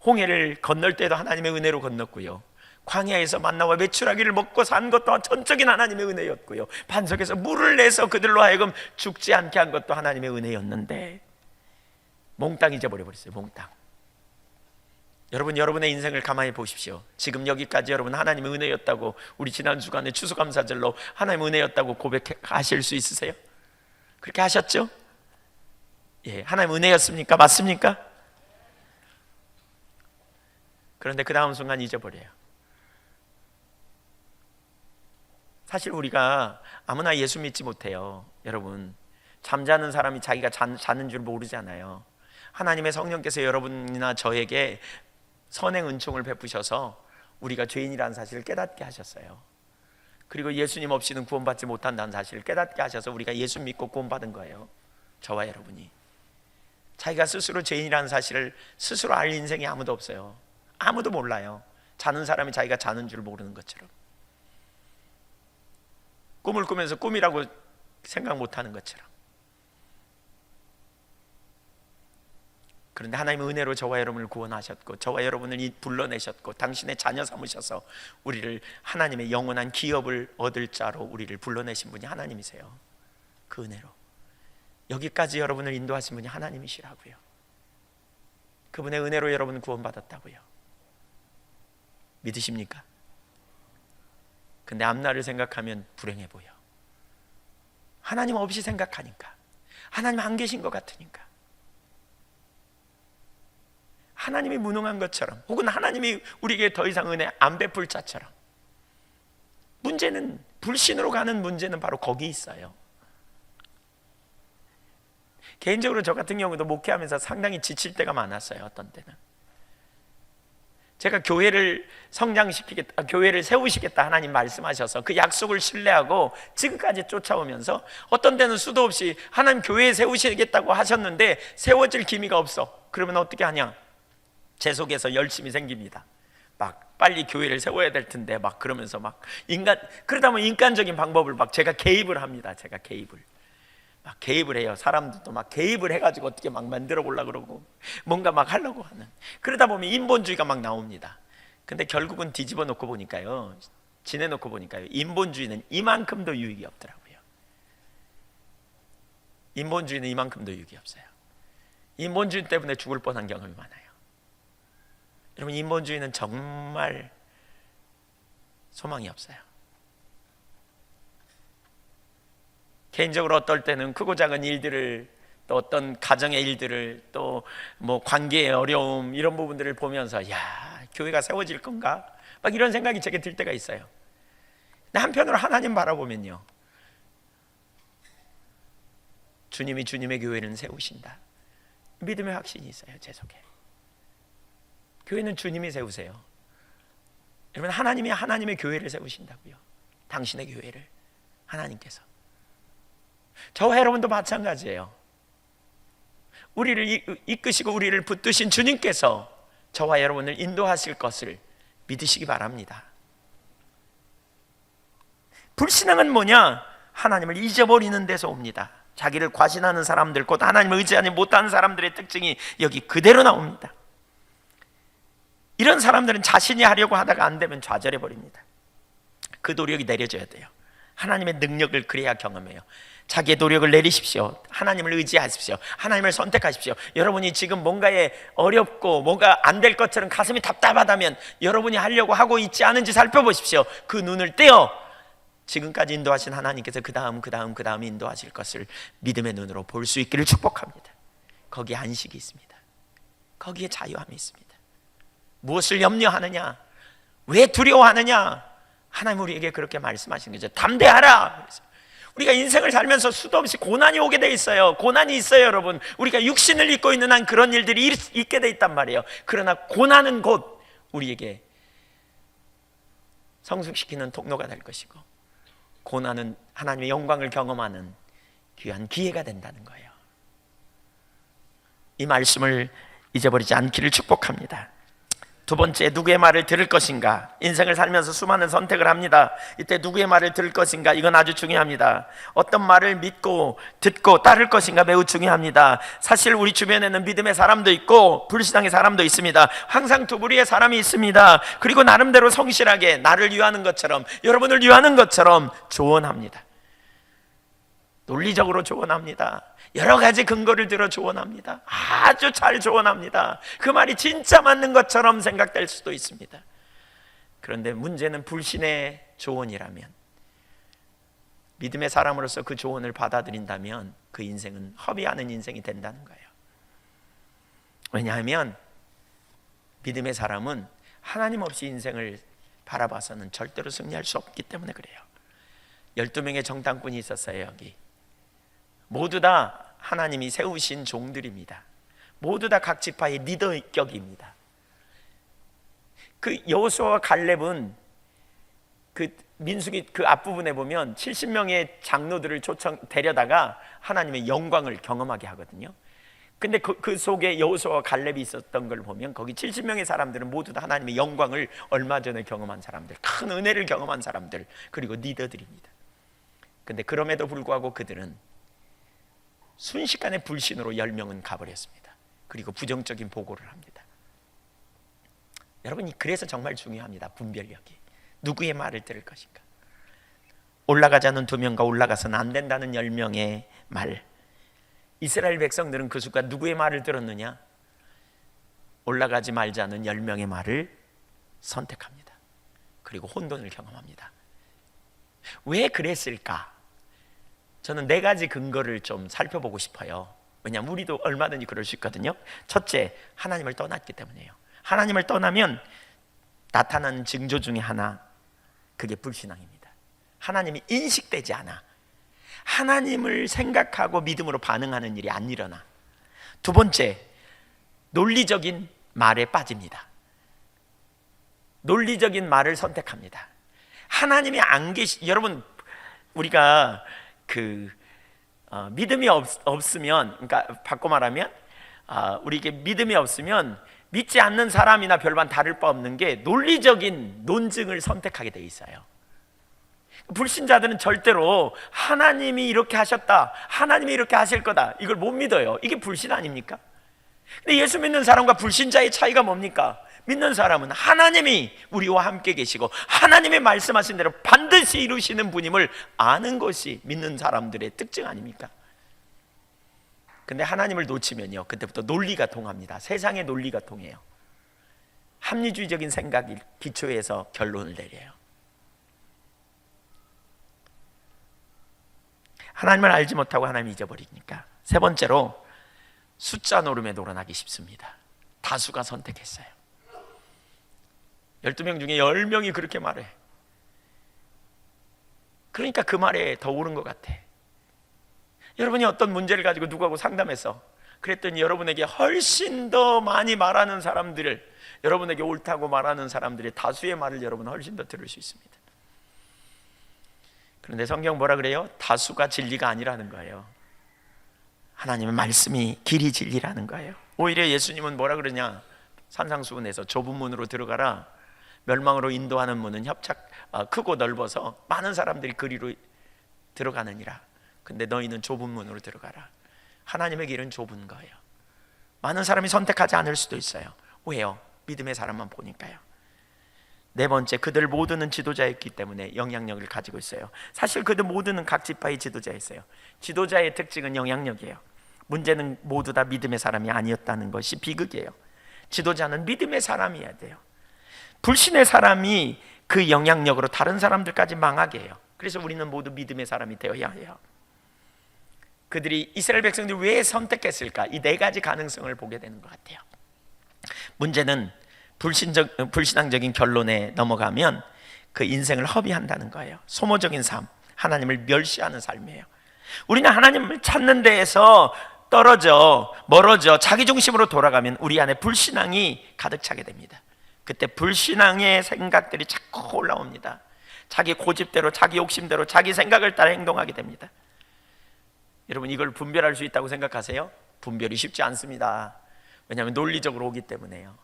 홍해를 건널 때도 하나님의 은혜로 건넜고요, 광야에서 만나와 메추라기를 먹고 산 것도 전적인 하나님의 은혜였고요, 반석에서 물을 내서 그들로 하여금 죽지 않게 한 것도 하나님의 은혜였는데 몽땅 잊어버려버렸어요. 몽땅. 여러분, 여러분의 인생을 가만히 보십시오. 지금 여기까지 여러분 하나님의 은혜였다고, 우리 지난 주간에 추수감사절로 하나님의 은혜였다고 고백하실 수 있으세요? 그렇게 하셨죠? 예, 하나님의 은혜였습니까? 맞습니까? 그런데 그 다음 순간 잊어버려요. 사실 우리가 아무나 예수 믿지 못해요. 여러분, 잠자는 사람이 자기가 자는 줄 모르잖아요. 하나님의 성령께서 여러분이나 저에게 선행 은총을 베푸셔서 우리가 죄인이라는 사실을 깨닫게 하셨어요. 그리고 예수님 없이는 구원받지 못한다는 사실을 깨닫게 하셔서 우리가 예수 믿고 구원받은 거예요. 저와 여러분이. 자기가 스스로 죄인이라는 사실을 스스로 알 인생이 아무도 없어요. 아무도 몰라요. 자는 사람이 자기가 자는 줄 모르는 것처럼, 꿈을 꾸면서 꿈이라고 생각 못하는 것처럼. 그런데 하나님의 은혜로 저와 여러분을 구원하셨고, 저와 여러분을 불러내셨고, 당신의 자녀 삼으셔서 우리를 하나님의 영원한 기업을 얻을 자로 우리를 불러내신 분이 하나님이세요. 그 은혜로 여기까지 여러분을 인도하신 분이 하나님이시라고요. 그분의 은혜로 여러분은 구원받았다고요. 믿으십니까? 근데 앞날을 생각하면 불행해 보여. 하나님 없이 생각하니까, 하나님 안 계신 것 같으니까, 하나님이 무능한 것처럼, 혹은 하나님이 우리에게 더 이상 은혜 안 베풀 자처럼. 문제는, 불신으로 가는 문제는 바로 거기 있어요. 개인적으로 저 같은 경우도 목회하면서 상당히 지칠 때가 많았어요. 어떤 때는 제가 교회를 성장시키겠다, 교회를 세우시겠다 하나님 말씀하셔서 그 약속을 신뢰하고 지금까지 쫓아오면서, 어떤 때는 수도 없이 하나님 교회 세우시겠다고 하셨는데 세워질 기미가 없어. 그러면 어떻게 하냐? 제 속에서 열심이 생깁니다. 막 빨리 교회를 세워야 될 텐데 막 그러면서 막 그러다 보면 인간적인 방법을 막 제가 개입을 합니다. 제가 막 개입을 해요. 사람들도 막 개입을 해가지고 어떻게 막 만들어 보려고 그러고 뭔가 막 하려고 하는. 그러다 보면 인본주의가 막 나옵니다. 근데 결국은 뒤집어 놓고 보니까요, 지내놓고 보니까요, 인본주의는 이만큼도 유익이 없더라고요. 인본주의는 이만큼도 유익이 없어요. 인본주의 때문에 죽을 뻔한 경험이 많아요. 여러분, 인본주의는 정말 소망이 없어요. 개인적으로 어떨 때는 크고 작은 일들을, 또 어떤 가정의 일들을, 또 뭐 관계의 어려움, 이런 부분들을 보면서 야, 교회가 세워질 건가? 막 이런 생각이 제게 들 때가 있어요. 근데 한편으로 하나님 바라보면요, 주님이 주님의 교회를 세우신다. 믿음의 확신이 있어요. 제 속에. 교회는 주님이 세우세요. 여러분, 하나님이 하나님의 교회를 세우신다고요. 당신의 교회를 하나님께서. 저와 여러분도 마찬가지예요. 우리를 이끄시고 우리를 붙드신 주님께서 저와 여러분을 인도하실 것을 믿으시기 바랍니다. 불신앙은 뭐냐? 하나님을 잊어버리는 데서 옵니다. 자기를 과신하는 사람들, 곧 하나님을 의지하지 못하는 사람들의 특징이 여기 그대로 나옵니다. 이런 사람들은 자신이 하려고 하다가 안 되면 좌절해 버립니다. 그 노력이 내려져야 돼요. 하나님의 능력을 그래야 경험해요. 자기의 노력을 내리십시오. 하나님을 의지하십시오. 하나님을 선택하십시오. 여러분이 지금 뭔가에 어렵고 뭔가 안 될 것처럼 가슴이 답답하다면 여러분이 하려고 하고 있지 않은지 살펴보십시오. 그 눈을 떼어 지금까지 인도하신 하나님께서 그 다음 인도하실 것을 믿음의 눈으로 볼 수 있기를 축복합니다. 거기에 안식이 있습니다. 거기에 자유함이 있습니다. 무엇을 염려하느냐? 왜 두려워하느냐? 하나님 우리에게 그렇게 말씀하시는 거죠. 담대하라. 우리가 인생을 살면서 수도 없이 고난이 오게 돼 있어요. 고난이 있어요, 여러분. 우리가 육신을 입고 있는 한 그런 일들이 있게 돼 있단 말이에요. 그러나 고난은 곧 우리에게 성숙시키는 통로가 될 것이고, 고난은 하나님의 영광을 경험하는 귀한 기회가 된다는 거예요. 이 말씀을 잊어버리지 않기를 축복합니다. 두 번째, 누구의 말을 들을 것인가? 인생을 살면서 수많은 선택을 합니다. 이때 누구의 말을 들을 것인가? 이건 아주 중요합니다. 어떤 말을 믿고 듣고 따를 것인가? 매우 중요합니다. 사실 우리 주변에는 믿음의 사람도 있고 불신앙의 사람도 있습니다. 항상 두 부류의 사람이 있습니다. 그리고 나름대로 성실하게 나를 위하는 것처럼, 여러분을 위하는 것처럼 조언합니다. 논리적으로 조언합니다. 여러 가지 근거를 들어 조언합니다. 아주 잘 조언합니다. 그 말이 진짜 맞는 것처럼 생각될 수도 있습니다. 그런데 문제는 불신의 조언이라면, 믿음의 사람으로서 그 조언을 받아들인다면 그 인생은 허비하는 인생이 된다는 거예요. 왜냐하면 믿음의 사람은 하나님 없이 인생을 바라봐서는 절대로 승리할 수 없기 때문에 그래요. 12명의 정탐꾼이 있었어요. 여기 모두 다 하나님이 세우신 종들입니다. 모두 다 각 지파의 리더격입니다. 그 여호수아와 갈렙은 그 민수기 그 앞부분에 보면 70명의 장로들을 데려다가 하나님의 영광을 경험하게 하거든요. 근데 그 속에 여호수아와 갈렙이 있었던 걸 보면 거기 70명의 사람들은 모두 다 하나님의 영광을 얼마 전에 경험한 사람들, 큰 은혜를 경험한 사람들, 그리고 리더들입니다. 근데 그럼에도 불구하고 그들은 순식간에 불신으로 10명은 가버렸습니다. 그리고 부정적인 보고를 합니다. 여러분, 그래서 정말 중요합니다. 분별력이. 누구의 말을 들을 것인가. 올라가자는 2명과 올라가서는 안 된다는 10명의 말. 이스라엘 백성들은 그 순간 누구의 말을 들었느냐? 올라가지 말자는 10명의 말을 선택합니다. 그리고 혼돈을 경험합니다. 왜 그랬을까? 저는 4가지 근거를 좀 살펴보고 싶어요. 왜냐하면 우리도 얼마든지 그럴 수 있거든요. 첫째, 하나님을 떠났기 때문이에요. 하나님을 떠나면 나타나는 징조 중에 하나, 그게 불신앙입니다. 하나님이 인식되지 않아. 하나님을 생각하고 믿음으로 반응하는 일이 안 일어나. 2번째, 논리적인 말에 빠집니다. 논리적인 말을 선택합니다. 하나님이 안 계시, 여러분, 우리가 믿음이 없으면, 그러니까 바꿔 말하면 우리에게 믿음이 없으면 믿지 않는 사람이나 별반 다를 바 없는 게 논리적인 논증을 선택하게 돼 있어요. 불신자들은 절대로 하나님이 이렇게 하셨다, 하나님이 이렇게 하실 거다, 이걸 못 믿어요. 이게 불신 아닙니까? 근데 예수 믿는 사람과 불신자의 차이가 뭡니까? 믿는 사람은 하나님이 우리와 함께 계시고 하나님의 말씀하신 대로 반드시 이루시는 분임을 아는 것이 믿는 사람들의 특징 아닙니까? 근데 하나님을 놓치면요, 그때부터 논리가 통합니다. 세상의 논리가 통해요. 합리주의적인 생각이 기초에서 결론을 내려요. 하나님을 알지 못하고 하나님을 잊어버리니까. 3번째로, 숫자 노름에 놀아나기 쉽습니다. 다수가 선택했어요. 12명 중에 10명이 그렇게 말해. 그러니까 그 말에 더 옳은 것 같아. 여러분이 어떤 문제를 가지고 누구하고 상담해서 그랬더니 여러분에게 훨씬 더 많이 말하는 사람들을, 여러분에게 옳다고 말하는 사람들의 다수의 말을 여러분은 훨씬 더 들을 수 있습니다. 그런데 성경 뭐라 그래요? 다수가 진리가 아니라는 거예요. 하나님의 말씀이 길이 진리라는 거예요. 오히려 예수님은 뭐라 그러냐? 산상수훈에서 좁은 문으로 들어가라. 멸망으로 인도하는 문은 크고 넓어서 많은 사람들이 그리로 들어가느니라. 근데 너희는 좁은 문으로 들어가라. 하나님의 길은 좁은 거예요. 많은 사람이 선택하지 않을 수도 있어요. 왜요? 믿음의 사람만 보니까요. 4번째, 그들 모두는 지도자였기 때문에 영향력을 가지고 있어요. 사실 그들 모두는 각 지파의 지도자였어요. 지도자의 특징은 영향력이에요. 문제는 모두 다 믿음의 사람이 아니었다는 것이 비극이에요. 지도자는 믿음의 사람이어야 돼요. 불신의 사람이 그 영향력으로 다른 사람들까지 망하게 해요. 그래서 우리는 모두 믿음의 사람이 되어야 해요. 그들이, 이스라엘 백성들이 왜 선택했을까? 이 4가지 가능성을 보게 되는 것 같아요. 문제는 불신앙적인 결론에 넘어가면 그 인생을 허비한다는 거예요. 소모적인 삶, 하나님을 멸시하는 삶이에요. 우리는 하나님을 찾는 데에서 멀어져 자기 중심으로 돌아가면 우리 안에 불신앙이 가득 차게 됩니다. 그때 불신앙의 생각들이 자꾸 올라옵니다. 자기 고집대로, 자기 욕심대로, 자기 생각을 따라 행동하게 됩니다. 여러분, 이걸 분별할 수 있다고 생각하세요? 분별이 쉽지 않습니다. 왜냐하면 논리적으로 오기 때문에요.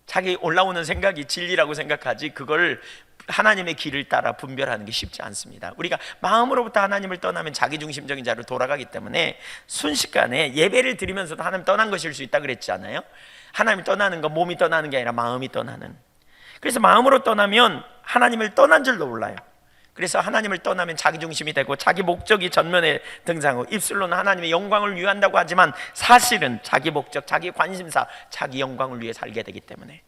자기 올라오는 생각이 진리라고 생각하지 그걸 하나님의 길을 따라 분별하는 게 쉽지 않습니다. 우리가 마음으로부터 하나님을 떠나면 자기중심적인 자로 돌아가기 때문에 순식간에 예배를 드리면서도 하나님 떠난 것일 수 있다 그랬잖아요. 하나님을 떠나는 건 몸이 떠나는 게 아니라 마음이 떠나는. 그래서 마음으로 떠나면 하나님을 떠난 줄도 몰라요. 그래서 하나님을 떠나면 자기 중심이 되고 자기 목적이 전면에 등장하고 입술로는 하나님의 영광을 위한다고 하지만 사실은 자기 목적, 자기 관심사, 자기 영광을 위해 살게 되기 때문에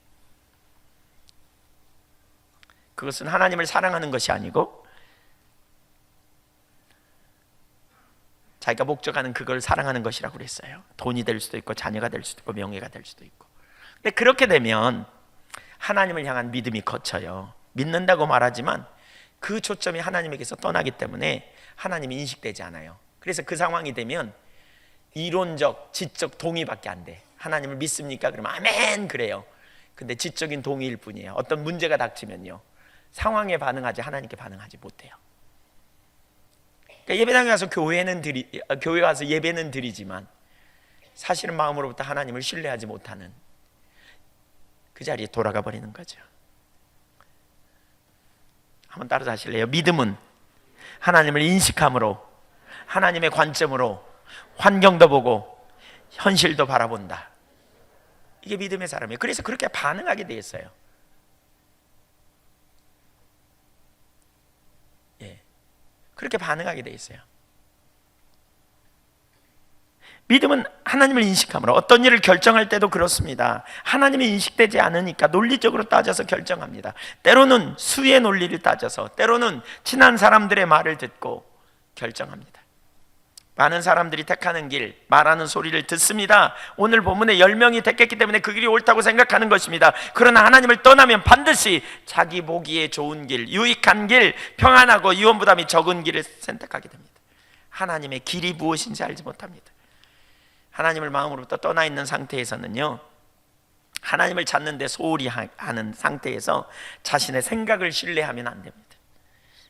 그것은 하나님을 사랑하는 것이 아니고 자기가 목적하는 그걸 사랑하는 것이라고 그랬어요. 돈이 될 수도 있고 자녀가 될 수도 있고 명예가 될 수도 있고. 근데 그렇게 되면 하나님을 향한 믿음이 거쳐요. 믿는다고 말하지만 그 초점이 하나님에게서 떠나기 때문에 하나님이 인식되지 않아요. 그래서 그 상황이 되면 이론적, 지적 동의밖에 안 돼. 하나님을 믿습니까? 그러면 아멘 그래요. 근데 지적인 동의일 뿐이에요. 어떤 문제가 닥치면요, 상황에 반응하지 하나님께 반응하지 못해요. 그러니까 예배당에 가서 교회 와서 예배는 드리지만 사실은 마음으로부터 하나님을 신뢰하지 못하는 그 자리에 돌아가 버리는 거죠. 한번 따라서 하실래요? 믿음은 하나님을 인식함으로, 하나님의 관점으로 환경도 보고 현실도 바라본다. 이게 믿음의 사람이에요. 그래서 그렇게 반응하게 돼 있어요. 예, 그렇게 반응하게 돼 있어요. 믿음은 하나님을 인식함으로, 어떤 일을 결정할 때도 그렇습니다. 하나님이 인식되지 않으니까 논리적으로 따져서 결정합니다. 때로는 수의 논리를 따져서, 때로는 친한 사람들의 말을 듣고 결정합니다. 많은 사람들이 택하는 길, 말하는 소리를 듣습니다. 오늘 본문에 10명이 택했기 때문에 그 길이 옳다고 생각하는 것입니다. 그러나 하나님을 떠나면 반드시 자기 보기에 좋은 길, 유익한 길, 평안하고 이원 부담이 적은 길을 선택하게 됩니다. 하나님의 길이 무엇인지 알지 못합니다. 하나님을 마음으로부터 떠나 있는 상태에서는요, 하나님을 찾는 데 소홀히 하는 상태에서 자신의 생각을 신뢰하면 안 됩니다.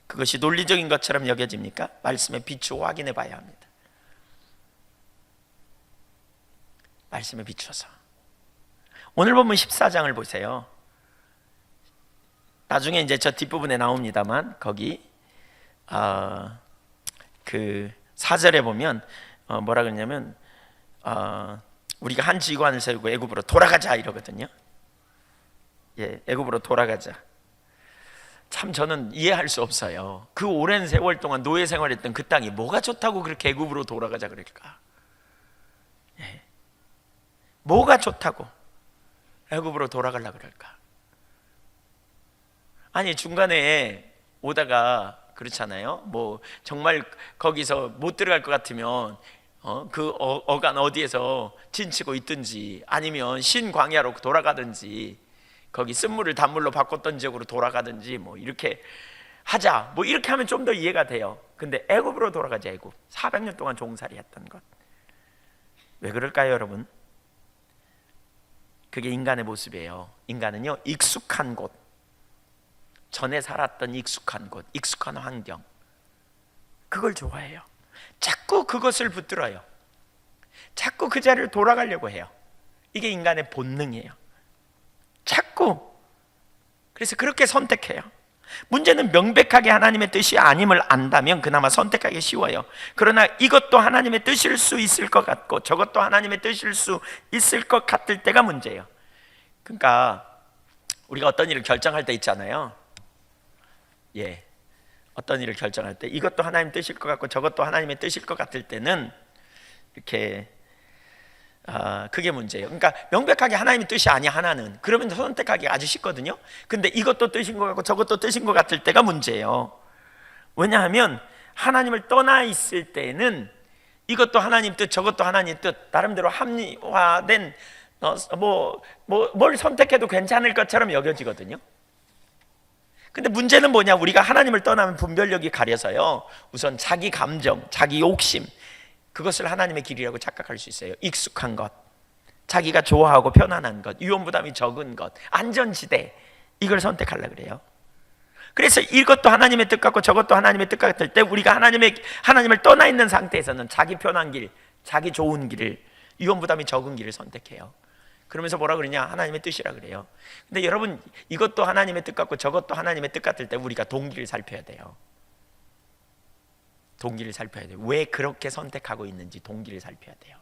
그것이 논리적인 것처럼 여겨집니까? 말씀에 비추어 확인해 봐야 합니다. 말씀에 비추어서. 오늘 본문 14장을 보세요. 나중에 이제 저 뒷부분에 나옵니다만 거기 그 4절에 보면 뭐라 그러냐면 우리가 한 지관을 세우고 애굽으로 돌아가자 이러거든요. 예, 애굽으로 돌아가자. 참 저는 이해할 수 없어요. 그 오랜 세월 동안 노예 생활했던 그 땅이 뭐가 좋다고 그렇게 애굽으로 돌아가자 그럴까? 예. 뭐가 좋다고 애굽으로 돌아가려고 그럴까? 아니 중간에 오다가 그렇잖아요. 뭐 정말 거기서 못 들어갈 것 같으면 그 어간 어디에서 진치고 있든지 아니면 신광야로 돌아가든지 거기 쓴물을 단물로 바꿨던 지역으로 돌아가든지 뭐 이렇게 하자, 뭐 이렇게 하면 좀 더 이해가 돼요. 근데 애굽으로 돌아가자. 애굽 400년 동안 종살이 했던 것. 왜 그럴까요 여러분? 그게 인간의 모습이에요. 인간은요, 익숙한 곳, 전에 살았던 익숙한 곳, 익숙한 환경, 그걸 좋아해요. 자꾸 그것을 붙들어요. 자꾸 그 자리를 돌아가려고 해요. 이게 인간의 본능이에요. 자꾸. 그래서 그렇게 선택해요. 문제는 명백하게 하나님의 뜻이 아님을 안다면 그나마 선택하기 쉬워요. 그러나 이것도 하나님의 뜻일 수 있을 것 같고 저것도 하나님의 뜻일 수 있을 것 같을 때가 문제예요. 그러니까 우리가 어떤 일을 결정할 때 있잖아요. 예, 어떤 일을 결정할 때 이것도 하나님 뜻일 것 같고 저것도 하나님의 뜻일 것 같을 때는 이렇게 그게 문제예요. 그러니까 명백하게 하나님의 뜻이 아니야 하나는, 그러면 선택하기 아주 쉽거든요. 근데 이것도 뜻인 것 같고 저것도 뜻인 것 같을 때가 문제예요. 왜냐하면 하나님을 떠나 있을 때는 이것도 하나님 뜻 저것도 하나님 뜻 나름대로 합리화된 뭘 선택해도 괜찮을 것처럼 여겨지거든요. 근데 문제는 뭐냐, 우리가 하나님을 떠나면 분별력이 가려서요, 우선 자기 감정, 자기 욕심, 그것을 하나님의 길이라고 착각할 수 있어요. 익숙한 것, 자기가 좋아하고 편안한 것, 위험부담이 적은 것, 안전지대, 이걸 선택하려고 그래요. 그래서 이것도 하나님의 뜻 같고 저것도 하나님의 뜻 같을 때 우리가 하나님을 떠나 있는 상태에서는 자기 편한 길, 자기 좋은 길을, 위험부담이 적은 길을 선택해요. 그러면서 뭐라 그러냐, 하나님의 뜻이라 그래요. 근데 여러분, 이것도 하나님의 뜻 같고 저것도 하나님의 뜻 같을 때 우리가 동기를 살펴야 돼요. 동기를 살펴야 돼요. 왜 그렇게 선택하고 있는지 동기를 살펴야 돼요.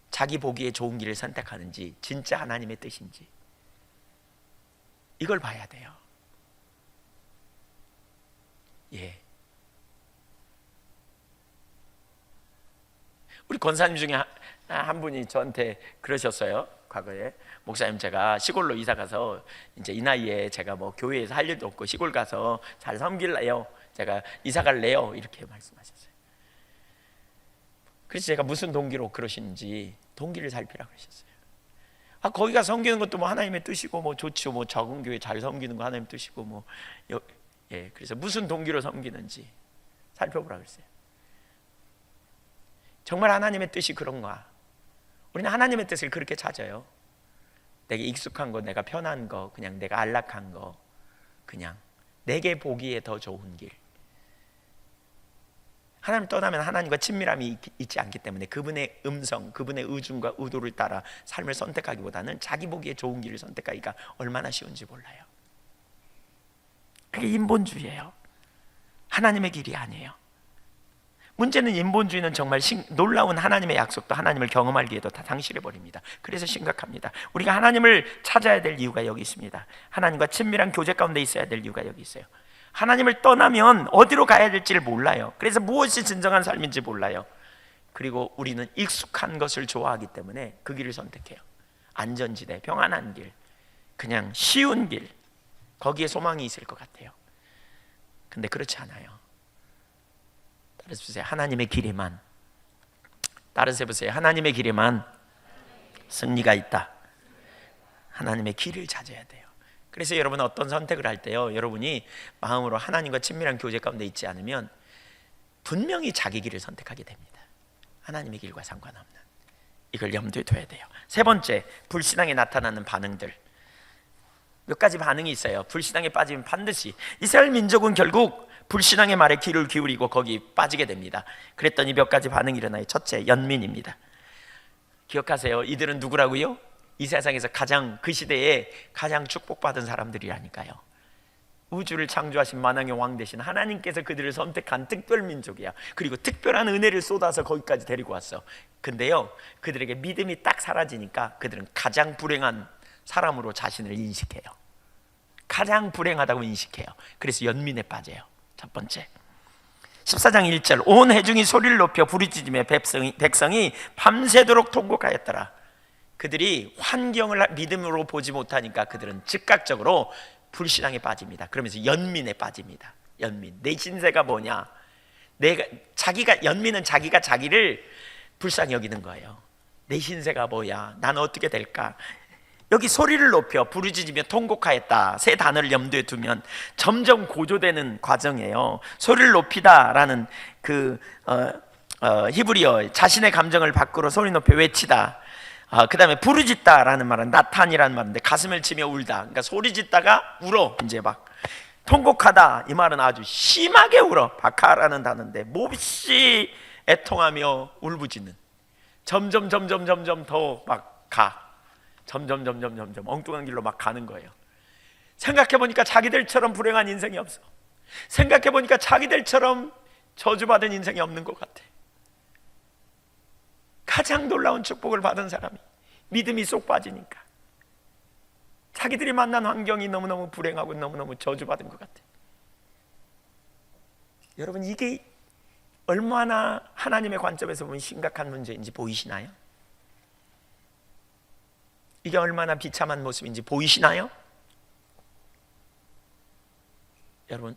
자기 보기에 좋은 길을 선택하는지 진짜 하나님의 뜻인지 이걸 봐야 돼요. 예. 우리 권사님 중에 한 분이 저한테 그러셨어요. 과거에 목사님, 제가 시골로 이사 가서 이제 이 나이에 제가 뭐 교회에서 할 일도 없고 시골 가서 잘 섬길래요. 제가 이사 갈래요. 이렇게 말씀하셨어요. 그래서 제가 무슨 동기로 그러시는지 동기를 살피라 그러셨어요. 거기가 섬기는 것도 뭐 하나님의 뜻이고 뭐 좋죠. 뭐 적은 교회 잘 섬기는 거 하나님의 뜻이고 뭐 예, 그래서 무슨 동기로 섬기는지 살펴보라 그랬어요. 정말 하나님의 뜻이 그런가? 우리는 하나님의 뜻을 그렇게 찾아요. 내게 익숙한 거, 내가 편한 거, 그냥 내가 안락한 거, 그냥 내게 보기에 더 좋은 길. 하나님 떠나면 하나님과 친밀함이 있지 않기 때문에 그분의 음성, 그분의 의중과 의도를 따라 삶을 선택하기보다는 자기 보기에 좋은 길을 선택하기가 얼마나 쉬운지 몰라요. 그게 인본주의예요. 하나님의 길이 아니에요. 문제는 인본주의는 정말 놀라운 하나님의 약속도 하나님을 경험하기에도 다 상실해버립니다. 그래서 심각합니다. 우리가 하나님을 찾아야 될 이유가 여기 있습니다. 하나님과 친밀한 교제 가운데 있어야 될 이유가 여기 있어요. 하나님을 떠나면 어디로 가야 될지를 몰라요. 그래서 무엇이 진정한 삶인지 몰라요. 그리고 우리는 익숙한 것을 좋아하기 때문에 그 길을 선택해요. 안전지대, 평안한 길, 그냥 쉬운 길, 거기에 소망이 있을 것 같아요. 근데 그렇지 않아요. 따라서 보세요. 하나님의 길에만, 따라서 보세요. 하나님의 길에만 승리가 있다. 하나님의 길을 찾아야 돼요. 그래서 여러분은 어떤 선택을 할 때요, 여러분이 마음으로 하나님과 친밀한 교제 가운데 있지 않으면 분명히 자기 길을 선택하게 됩니다. 하나님의 길과 상관없는, 이걸 염두에 둬야 돼요. 세 번째, 불신앙에 나타나는 반응들. 몇 가지 반응이 있어요. 불신앙에 빠지면 반드시 이스라엘 민족은 결국 불신앙의 말에 귀를 기울이고 거기 빠지게 됩니다. 그랬더니 몇 가지 반응이 일어나요. 첫째, 연민입니다. 기억하세요. 이들은 누구라고요? 이 세상에서 가장, 그 시대에 가장 축복받은 사람들이라니까요. 우주를 창조하신 만왕의 왕 되신 하나님께서 그들을 선택한 특별 민족이야. 그리고 특별한 은혜를 쏟아서 거기까지 데리고 왔어. 근데요, 그들에게 믿음이 딱 사라지니까 그들은 가장 불행한 사람으로 자신을 인식해요. 가장 불행하다고 인식해요. 그래서 연민에 빠져요. 첫 번째, 14장 1절, 온 회중이 소리를 높여 부르짖으며 백성이 밤새도록 통곡하였더라. 그들이 환경을 믿음으로 보지 못하니까 그들은 즉각적으로 불신앙에 빠집니다. 그러면서 연민에 빠집니다. 연민, 내 신세가 뭐냐? 연민은 자기가 자기를 불쌍히 여기는 거예요. 내 신세가 뭐야? 나는 어떻게 될까? 여기 소리를 높여 부르짖으며 통곡하였다, 세 단어를 염두에 두면 점점 고조되는 과정이에요. 소리를 높이다라는 그 히브리어, 자신의 감정을 밖으로 소리 높여 외치다. 그 다음에 부르짖다라는 말은 나탄이라는 말인데 가슴을 치며 울다. 그러니까 소리 짓다가 울어. 이제 막 통곡하다, 이 말은 아주 심하게 울어. 바카라는 단어인데 몹시 애통하며 울부짖는, 점점 더 막 가. 점점 엉뚱한 길로 막 가는 거예요. 생각해보니까 자기들처럼 불행한 인생이 없어. 생각해보니까 자기들처럼 저주받은 인생이 없는 것 같아. 가장 놀라운 축복을 받은 사람이 믿음이 쏙 빠지니까 자기들이 만난 환경이 너무너무 불행하고 너무너무 저주받은 것 같아. 여러분, 이게 얼마나 하나님의 관점에서 보면 심각한 문제인지 보이시나요? 이게 얼마나 비참한 모습인지 보이시나요? 여러분,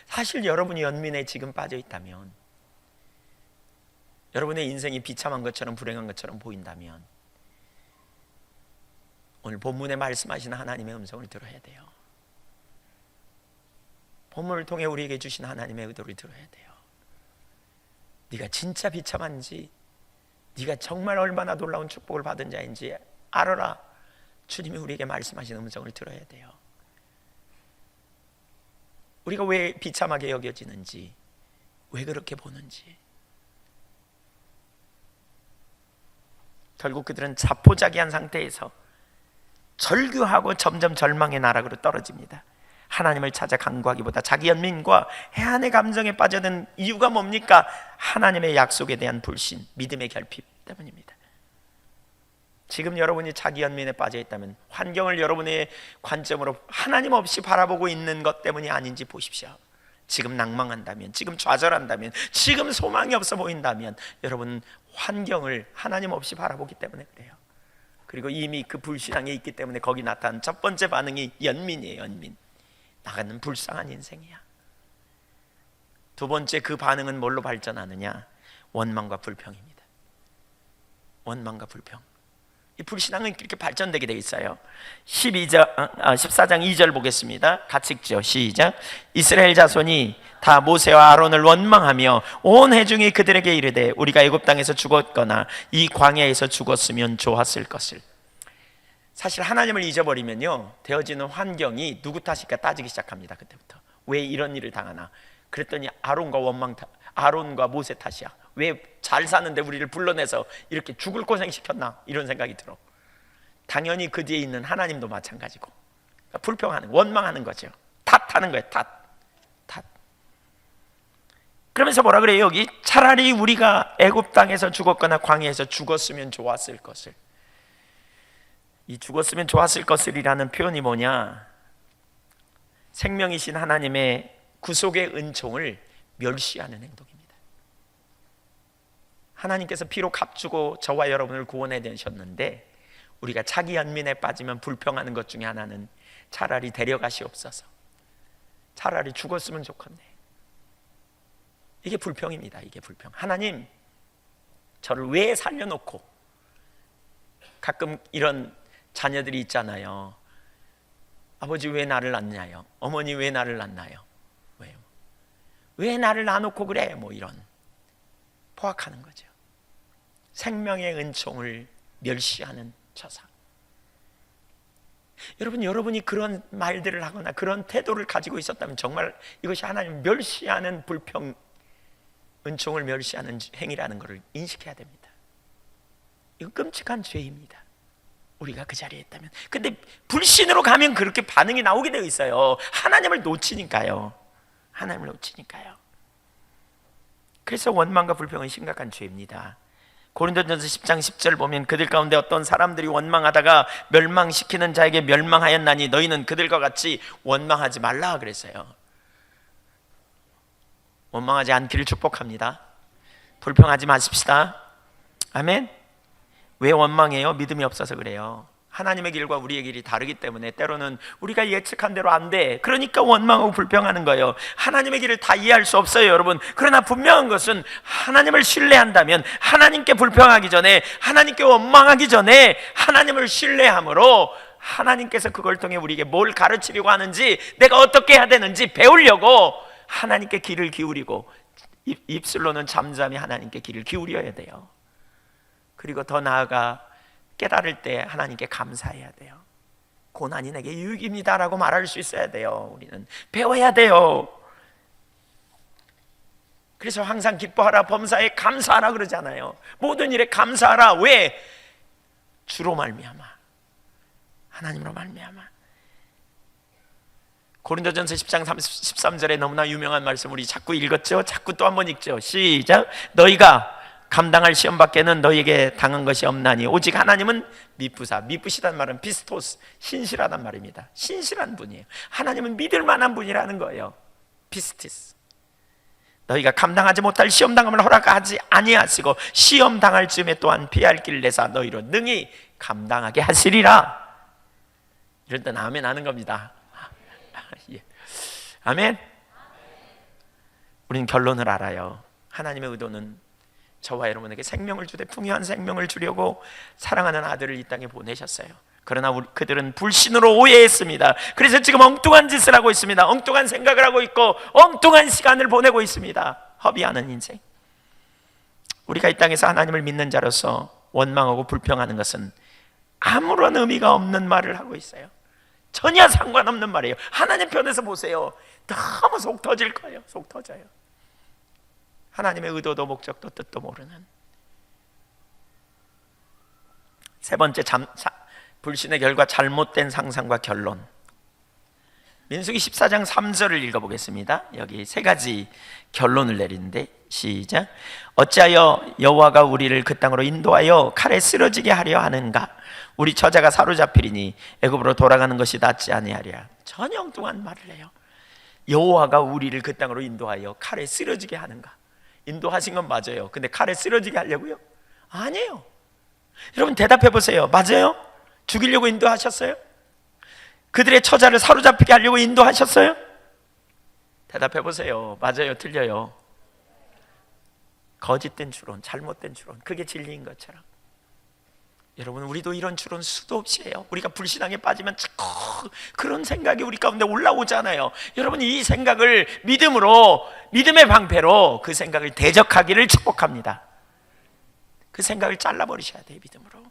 사실 여러분이 연민에 지금 빠져 있다면, 여러분의 인생이 비참한 것처럼 불행한 것처럼 보인다면 오늘 본문에 말씀하시는 하나님의 음성을 들어야 돼요. 본문을 통해 우리에게 주신 하나님의 의도를 들어야 돼요. 네가 진짜 비참한지, 네가 정말 얼마나 놀라운 축복을 받은 자인지 알아라. 주님이 우리에게 말씀하시는 음성을 들어야 돼요. 우리가 왜 비참하게 여겨지는지, 왜 그렇게 보는지. 결국 그들은 자포자기한 상태에서 절규하고 점점 절망의 나락으로 떨어집니다. 하나님을 찾아 간구하기보다 자기 연민과 해안의 감정에 빠져든 이유가 뭡니까? 하나님의 약속에 대한 불신, 믿음의 결핍 때문입니다. 지금 여러분이 자기 연민에 빠져 있다면 환경을 여러분의 관점으로 하나님 없이 바라보고 있는 것 때문이 아닌지 보십시오. 지금 낭망한다면, 지금 좌절한다면, 지금 소망이 없어 보인다면 여러분 환경을 하나님 없이 바라보기 때문에 그래요. 그리고 이미 그 불신앙에 있기 때문에 거기 나타난 첫 번째 반응이 연민이에요. 연민. 나가는 불쌍한 인생이야. 두 번째 그 반응은 뭘로 발전하느냐? 원망과 불평입니다. 원망과 불평. 이 불신앙은 그렇게 발전되게 되어 있어요. 14장 2절 보겠습니다. 같이 읽죠. 시작. 이스라엘 자손이 다 모세와 아론을 원망하며 온 회중이 그들에게 이르되 우리가 애굽 땅에서 죽었거나 이 광야에서 죽었으면 좋았을 것을. 사실 하나님을 잊어버리면요, 되어지는 환경이 누구 탓일까 따지기 시작합니다. 그때부터 왜 이런 일을 당하나? 그랬더니 아론과 모세 탓이야. 왜 잘 사는데 우리를 불러내서 이렇게 죽을 고생시켰나? 이런 생각이 들어. 당연히 그 뒤에 있는 하나님도 마찬가지고. 그러니까 불평하는, 원망하는 거죠. 탓하는 거예요. 탓. 그러면서 뭐라 그래요? 여기 차라리 우리가 애굽 땅에서 죽었거나 광야에서 죽었으면 좋았을 것을. 이 죽었으면 좋았을 것을이라는 표현이 뭐냐? 생명이신 하나님의 구속의 은총을 멸시하는 행동입니다. 하나님께서 피로 값주고 저와 여러분을 구원해 내셨는데 우리가 차기 연민에 빠지면 불평하는 것 중에 하나는 차라리 데려가시옵소서, 차라리 죽었으면 좋겠네. 이게 불평입니다. 이게 불평. 하나님, 저를 왜 살려놓고. 가끔 이런 자녀들이 있잖아요. 아버지 왜 나를 낳냐요? 어머니 왜 나를 낳나요? 왜요? 왜 나를 놔놓고 그래? 뭐 이런 포악하는 거죠. 생명의 은총을 멸시하는 처사. 여러분이 그런 말들을 하거나 그런 태도를 가지고 있었다면 정말 이것이 하나님 멸시하는 불평, 은총을 멸시하는 행위라는 것을 인식해야 됩니다. 이건 끔찍한 죄입니다. 우리가 그 자리에 있다면. 근데 불신으로 가면 그렇게 반응이 나오게 되어 있어요. 하나님을 놓치니까요. 하나님을 놓치니까요. 그래서 원망과 불평은 심각한 죄입니다. 고린도전서 10장 10절 보면 그들 가운데 어떤 사람들이 원망하다가 멸망시키는 자에게 멸망하였나니 너희는 그들과 같이 원망하지 말라 그랬어요. 원망하지 않기를 축복합니다. 불평하지 마십시다. 아멘. 왜 원망해요? 믿음이 없어서 그래요. 하나님의 길과 우리의 길이 다르기 때문에 때로는 우리가 예측한 대로 안 돼. 그러니까 원망하고 불평하는 거예요. 하나님의 길을 다 이해할 수 없어요, 여러분. 그러나 분명한 것은 하나님을 신뢰한다면 하나님께 불평하기 전에, 하나님께 원망하기 전에 하나님을 신뢰함으로 하나님께서 그걸 통해 우리에게 뭘 가르치려고 하는지, 내가 어떻게 해야 되는지 배우려고 하나님께 귀를 기울이고, 입술로는 잠잠히 하나님께 귀를 기울여야 돼요. 그리고 더 나아가 깨달을 때 하나님께 감사해야 돼요. 고난이 내게 유익입니다라고 말할 수 있어야 돼요. 우리는 배워야 돼요. 그래서 항상 기뻐하라, 범사에 감사하라 그러잖아요. 모든 일에 감사하라. 왜? 주로 말미암아, 하나님으로 말미암아. 고린도전서 10장 13절에 너무나 유명한 말씀 우리 자꾸 읽었죠? 자꾸 또 한 번 읽죠. 시작. 너희가 감당할 시험 밖에는 너희에게 당한 것이 없나니 오직 하나님은 미쁘사. 미쁘시단 말은 피스토스, 신실하단 말입니다. 신실한 분이에요. 하나님은 믿을 만한 분이라는 거예요. 피스티스. 너희가 감당하지 못할 시험 당함을 허락하지 아니하시고 시험 당할 즈음에 또한 피할 길을 내사 너희로 능히 감당하게 하시리라. 이럴 땐 아멘 하는 겁니다. 예. 아멘. 우리는 결론을 알아요. 하나님의 의도는 저와 여러분에게 생명을 주되 풍요한 생명을 주려고 사랑하는 아들을 이 땅에 보내셨어요. 그러나 그들은 불신으로 오해했습니다. 그래서 지금 엉뚱한 짓을 하고 있습니다. 엉뚱한 생각을 하고 있고 엉뚱한 시간을 보내고 있습니다. 허비하는 인생. 우리가 이 땅에서 하나님을 믿는 자로서 원망하고 불평하는 것은 아무런 의미가 없는 말을 하고 있어요. 전혀 상관없는 말이에요. 하나님 편에서 보세요. 너무 속 터질 거예요. 속 터져요. 하나님의 의도도 목적도 뜻도 모르는. 세 번째, 불신의 결과 잘못된 상상과 결론. 민수기 14장 3절을 읽어보겠습니다. 여기 세 가지 결론을 내리는데 시작. 어찌하여 여호와가 우리를 그 땅으로 인도하여 칼에 쓰러지게 하려 하는가? 우리 처자가 사로잡히리니 애굽으로 돌아가는 것이 낫지 아니하랴. 전혀 엉뚱한 말을 해요. 여호와가 우리를 그 땅으로 인도하여 칼에 쓰러지게 하는가? 인도하신 건 맞아요. 근데 칼에 쓰러지게 하려고요? 아니에요. 여러분 대답해 보세요. 맞아요? 죽이려고 인도하셨어요? 그들의 처자를 사로잡히게 하려고 인도하셨어요? 대답해 보세요. 맞아요? 틀려요? 거짓된 추론, 잘못된 추론, 그게 진리인 것처럼. 여러분 우리도 이런 추론 수도 없이 해요. 우리가 불신앙에 빠지면 자꾸 그런 생각이 우리 가운데 올라오잖아요. 여러분 이 생각을 믿음으로, 믿음의 방패로 그 생각을 대적하기를 축복합니다. 그 생각을 잘라버리셔야 돼요. 믿음으로.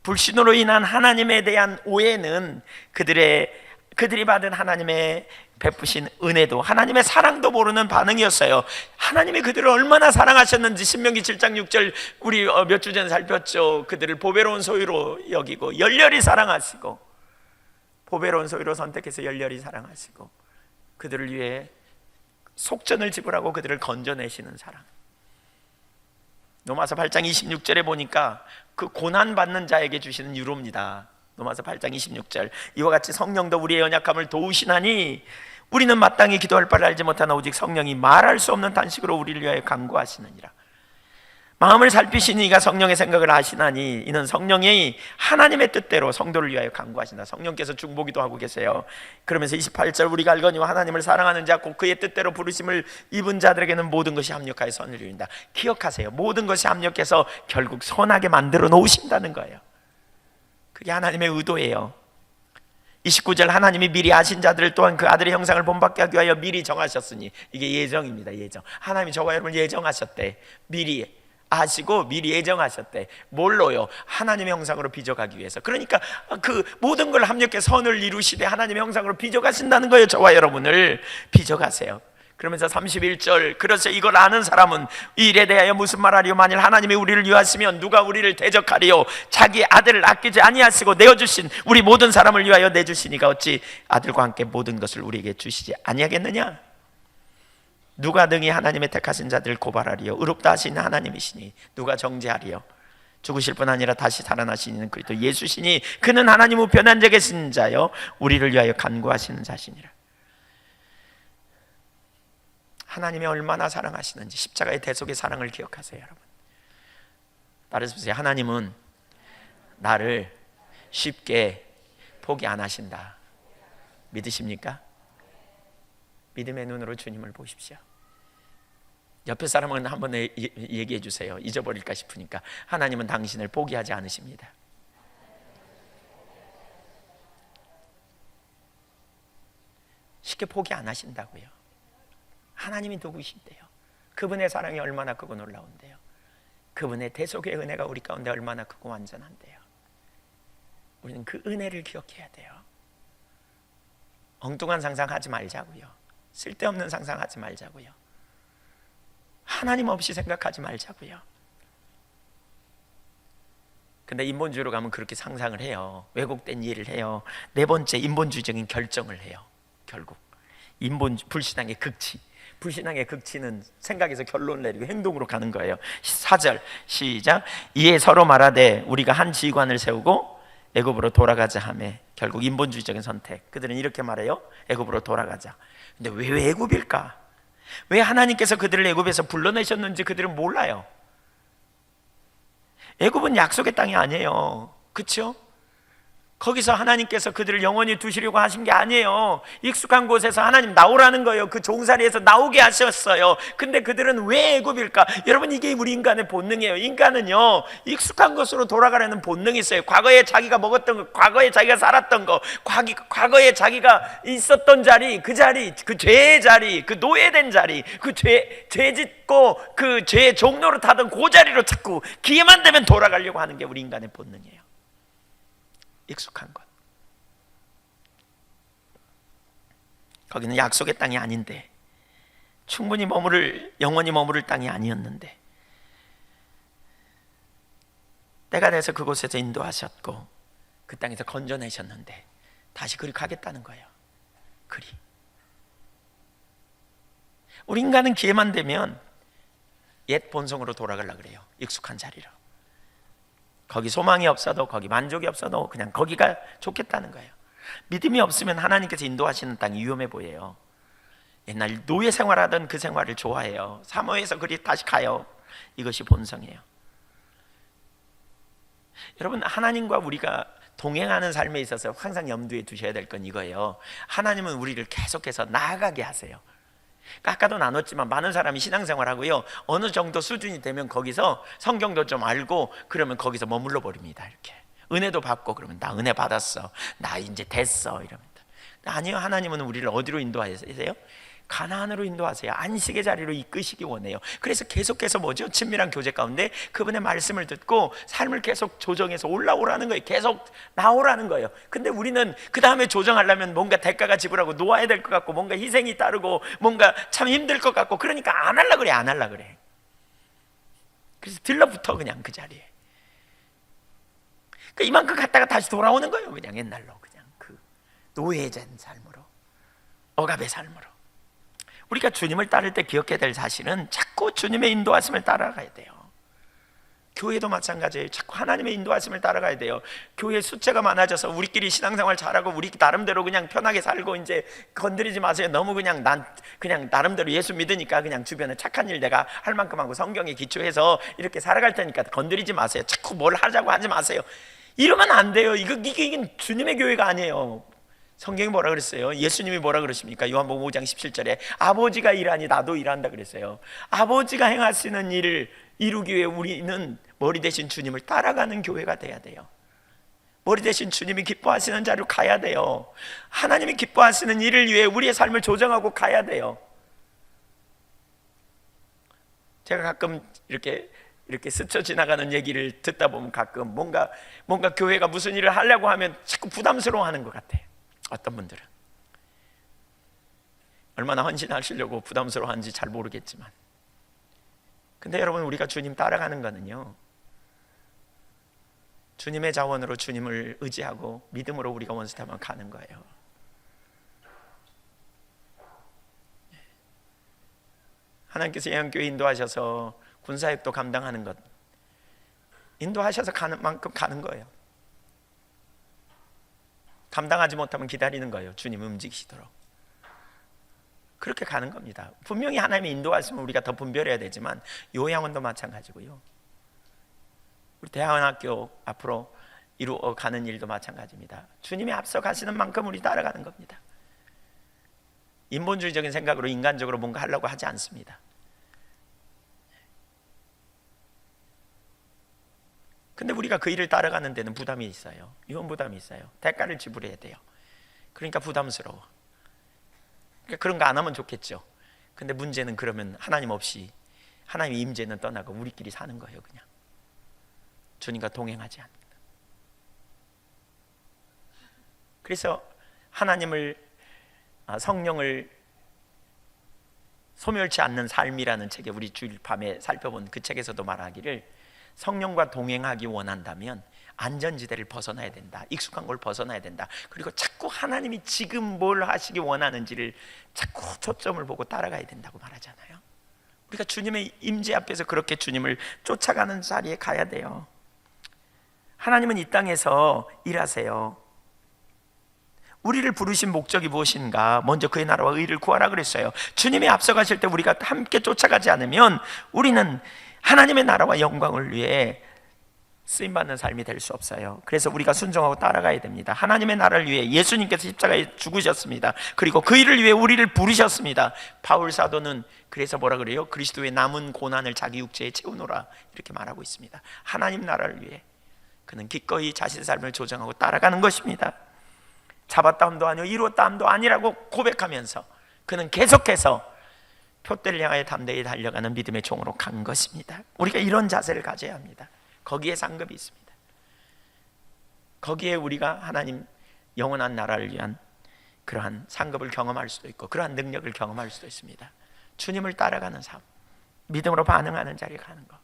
불신으로 인한 하나님에 대한 오해는 그들이 받은 하나님의 베푸신 은혜도, 하나님의 사랑도 모르는 반응이었어요. 하나님이 그들을 얼마나 사랑하셨는지 신명기 7장 6절 우리 몇 주 전에 살폈죠. 그들을 보배로운 소유로 여기고 열렬히 사랑하시고, 보배로운 소유로 선택해서 열렬히 사랑하시고, 그들을 위해 속전을 지불하고 그들을 건져내시는 사랑. 로마서 8장 26절에 보니까 그 고난받는 자에게 주시는 유로입니다. 로마서 8장 26절, 이와 같이 성령도 우리의 연약함을 도우시나니 우리는 마땅히 기도할 바를 알지 못하나 오직 성령이 말할 수 없는 단식으로 우리를 위하여 간구하시느니라. 마음을 살피시니 이가 성령의 생각을 아시나니 이는 성령이 하나님의 뜻대로 성도를 위하여 간구하신다. 성령께서 중보기도 하고 계세요. 그러면서 28절, 우리가 알거니와 하나님을 사랑하는 자 곧 그의 뜻대로 부르심을 입은 자들에게는 모든 것이 합력하여 선을 이룬다. 기억하세요. 모든 것이 합력해서 결국 선하게 만들어 놓으신다는 거예요. 그게 하나님의 의도예요. 29절, 하나님이 미리 아신 자들을 또한 그 아들의 형상을 본받게 하기 위하여 미리 정하셨으니, 이게 예정입니다. 예정. 하나님이 저와 여러분을 예정하셨대. 미리 아시고 미리 예정하셨대. 뭘로요? 하나님의 형상으로 빚어가기 위해서. 그러니까 그 모든 걸 합력해 선을 이루시되 하나님의 형상으로 빚어가신다는 거예요. 저와 여러분을 빚어가세요. 그러면서 31절, 그래서 이걸 아는 사람은 이 일에 대하여 무슨 말하리요? 만일 하나님이 우리를 위하시면 누가 우리를 대적하리요? 자기 아들을 아끼지 아니하시고 내어주신 우리 모든 사람을 위하여 내주시니까 어찌 아들과 함께 모든 것을 우리에게 주시지 아니하겠느냐? 누가 능히 하나님의 택하신 자들을 고발하리요? 의롭다 하시는 하나님이시니 누가 정죄하리요? 죽으실 뿐 아니라 다시 살아나시는 그리스도 예수시니 그는 하나님 우편에 앉아 계신 자요 우리를 위하여 간구하시는 자시니라. 하나님이 얼마나 사랑하시는지, 십자가의 대속의 사랑을 기억하세요. 여러분 따라서 보세요. 하나님은 나를 쉽게 포기 안 하신다. 믿으십니까? 믿음의 눈으로 주님을 보십시오. 옆에 사람은 한번 얘기해 주세요. 잊어버릴까 싶으니까. 하나님은 당신을 포기하지 않으십니다. 쉽게 포기 안 하신다고요. 하나님이 누구신데요? 그분의 사랑이 얼마나 크고 놀라운데요. 그분의 대속의 은혜가 우리 가운데 얼마나 크고 완전한데요. 우리는 그 은혜를 기억해야 돼요. 엉뚱한 상상하지 말자고요. 쓸데없는 상상하지 말자고요. 하나님 없이 생각하지 말자고요. 근데 인본주의로 가면 그렇게 상상을 해요. 왜곡된 이해를 해요. 네 번째, 인본주의적인 결정을 해요. 결국 불신앙의 극치. 불신앙의 극치는 생각에서 결론을 내리고 행동으로 가는 거예요. 4절 시작. 이에 서로 말하되 우리가 한 지휘관을 세우고 애굽으로 돌아가자 하매. 결국 인본주의적인 선택. 그들은 이렇게 말해요. 애굽으로 돌아가자. 근데 왜 애굽일까? 왜 하나님께서 그들을 애굽에서 불러내셨는지 그들은 몰라요. 애굽은 약속의 땅이 아니에요. 그렇죠? 거기서 하나님께서 그들을 영원히 두시려고 하신 게 아니에요. 익숙한 곳에서 하나님 나오라는 거예요. 그 종살이에서 나오게 하셨어요. 근데 그들은 왜 애굽일까? 여러분 이게 우리 인간의 본능이에요. 인간은요 익숙한 곳으로 돌아가려는 본능이 있어요. 과거에 자기가 먹었던 거, 과거에 자기가 살았던 거, 과거에 자기가 있었던 자리, 그 자리, 그 죄의 자리, 그 노예된 자리, 그 죄 짓고 그 죄의 종로로 타던 그 자리로 자꾸 기회만 되면 돌아가려고 하는 게 우리 인간의 본능이에요. 익숙한 것. 거기는 약속의 땅이 아닌데, 충분히 영원히 머무를 땅이 아니었는데, 때가 돼서 그곳에서 인도하셨고 그 땅에서 건져내셨는데 다시 그리 가겠다는 거예요. 그리. 우리 인간은 기회만 되면 옛 본성으로 돌아가려고 그래요. 익숙한 자리로. 거기 소망이 없어도, 거기 만족이 없어도 그냥 거기가 좋겠다는 거예요. 믿음이 없으면 하나님께서 인도하시는 땅이 위험해 보여요. 옛날 노예 생활하던 그 생활을 좋아해요. 사모해서 그리 다시 가요. 이것이 본성이에요. 여러분, 하나님과 우리가 동행하는 삶에 있어서 항상 염두에 두셔야 될 건 이거예요. 하나님은 우리를 계속해서 나아가게 하세요. 아까도 나눴지만 많은 사람이 신앙생활하고요, 어느 정도 수준이 되면 거기서 성경도 좀 알고 그러면 거기서 머물러 버립니다. 이렇게 은혜도 받고 그러면 나 은혜 받았어, 나 이제 됐어 이럽니다. 아니요, 하나님은 우리를 어디로 인도하세요? 가나안으로 인도하세요. 안식의 자리로 이끄시기 원해요. 그래서 계속해서 뭐죠? 친밀한 교제 가운데 그분의 말씀을 듣고 삶을 계속 조정해서 올라오라는 거예요. 계속 나오라는 거예요. 근데 우리는 그 다음에 조정하려면 뭔가 대가가 지불하고 놓아야 될 것 같고 뭔가 희생이 따르고 뭔가 참 힘들 것 같고, 그러니까 안 하려고 그래, 안 하려고 그래. 그래서 들러붙어 그냥 그 자리에. 그러니까 이만큼 갔다가 다시 돌아오는 거예요. 그냥 옛날로, 그냥 그 노예된 삶으로, 억압의 삶으로. 우리가 주님을 따를 때 기억해야 될 사실은 자꾸 주님의 인도하심을 따라가야 돼요. 교회도 마찬가지예요. 자꾸 하나님의 인도하심을 따라가야 돼요. 교회 숫자가 많아져서 우리끼리 신앙생활 잘하고 우리 나름대로 그냥 편하게 살고 이제 건드리지 마세요. 너무 그냥 난 그냥 나름대로 예수 믿으니까 그냥 주변에 착한 일 내가 할 만큼 하고 성경에 기초해서 이렇게 살아갈 테니까 건드리지 마세요. 자꾸 뭘 하자고 하지 마세요. 이러면 안 돼요. 이게 주님의 교회가 아니에요. 성경이 뭐라 그랬어요? 예수님이 뭐라 그러십니까? 요한복음 5장 17절에 아버지가 일하니 나도 일한다 그랬어요. 아버지가 행하시는 일을 이루기 위해 우리는 머리 대신 주님을 따라가는 교회가 돼야 돼요. 머리 대신 주님이 기뻐하시는 자리로 가야 돼요. 하나님이 기뻐하시는 일을 위해 우리의 삶을 조정하고 가야 돼요. 제가 가끔 이렇게 스쳐 지나가는 얘기를 듣다 보면 가끔 뭔가 교회가 무슨 일을 하려고 하면 자꾸 부담스러워하는 것 같아요. 어떤 분들은 얼마나 헌신하시려고 부담스러워하는지 잘 모르겠지만, 근데 여러분, 우리가 주님 따라가는 거는요, 주님의 자원으로 주님을 의지하고 믿음으로 우리가 원스텝만 가는 거예요. 하나님께서 예언교회 인도하셔서 군사역도 감당하는 것, 인도하셔서 가는 만큼 가는 거예요. 감당하지 못하면 기다리는 거예요. 주님 움직이시도록. 그렇게 가는 겁니다. 분명히 하나님의 인도하시면 우리가 더 분별해야 되지만 요양원도 마찬가지고요, 우리 대학원학교 앞으로 이루어가는 일도 마찬가지입니다. 주님이 앞서 가시는 만큼 우리 따라가는 겁니다. 인본주의적인 생각으로 인간적으로 뭔가 하려고 하지 않습니다. 근데 우리가 그 일을 따라가는 데는 부담이 있어요. 유언 부담이 있어요. 대가를 지불해야 돼요. 그러니까 부담스러워. 그러니까 그런 거 안 하면 좋겠죠. 근데 문제는 그러면 하나님 없이, 하나님의 임재는 떠나고 우리끼리 사는 거예요. 그냥 주님과 동행하지 않는. 그래서 하나님을, 성령을 소멸치 않는 삶이라는 책에 우리 주일 밤에 살펴본 그 책에서도 말하기를, 성령과 동행하기 원한다면 안전지대를 벗어나야 된다. 익숙한 걸 벗어나야 된다. 그리고 자꾸 하나님이 지금 뭘 하시기 원하는지를 자꾸 초점을 보고 따라가야 된다고 말하잖아요. 우리가 주님의 임재 앞에서 그렇게 주님을 쫓아가는 자리에 가야 돼요. 하나님은 이 땅에서 일하세요. 우리를 부르신 목적이 무엇인가? 먼저 그의 나라와 의를 구하라 그랬어요. 주님이 앞서가실 때 우리가 함께 쫓아가지 않으면 우리는 하나님의 나라와 영광을 위해 쓰임받는 삶이 될 수 없어요. 그래서 우리가 순종하고 따라가야 됩니다. 하나님의 나라를 위해 예수님께서 십자가에 죽으셨습니다. 그리고 그 일을 위해 우리를 부르셨습니다. 바울 사도는 그래서 뭐라 그래요? 그리스도의 남은 고난을 자기 육체에 채우노라, 이렇게 말하고 있습니다. 하나님 나라를 위해 그는 기꺼이 자신의 삶을 조정하고 따라가는 것입니다. 잡았다함도 아니요 이루었다함도 아니라고 고백하면서 그는 계속해서 표대를 향하여 담대히 달려가는 믿음의 종으로 간 것입니다. 우리가 이런 자세를 가져야 합니다. 거기에 상급이 있습니다. 거기에 우리가 하나님 영원한 나라를 위한 그러한 상급을 경험할 수도 있고 그러한 능력을 경험할 수도 있습니다. 주님을 따라가는 삶, 믿음으로 반응하는 자리에 가는 것,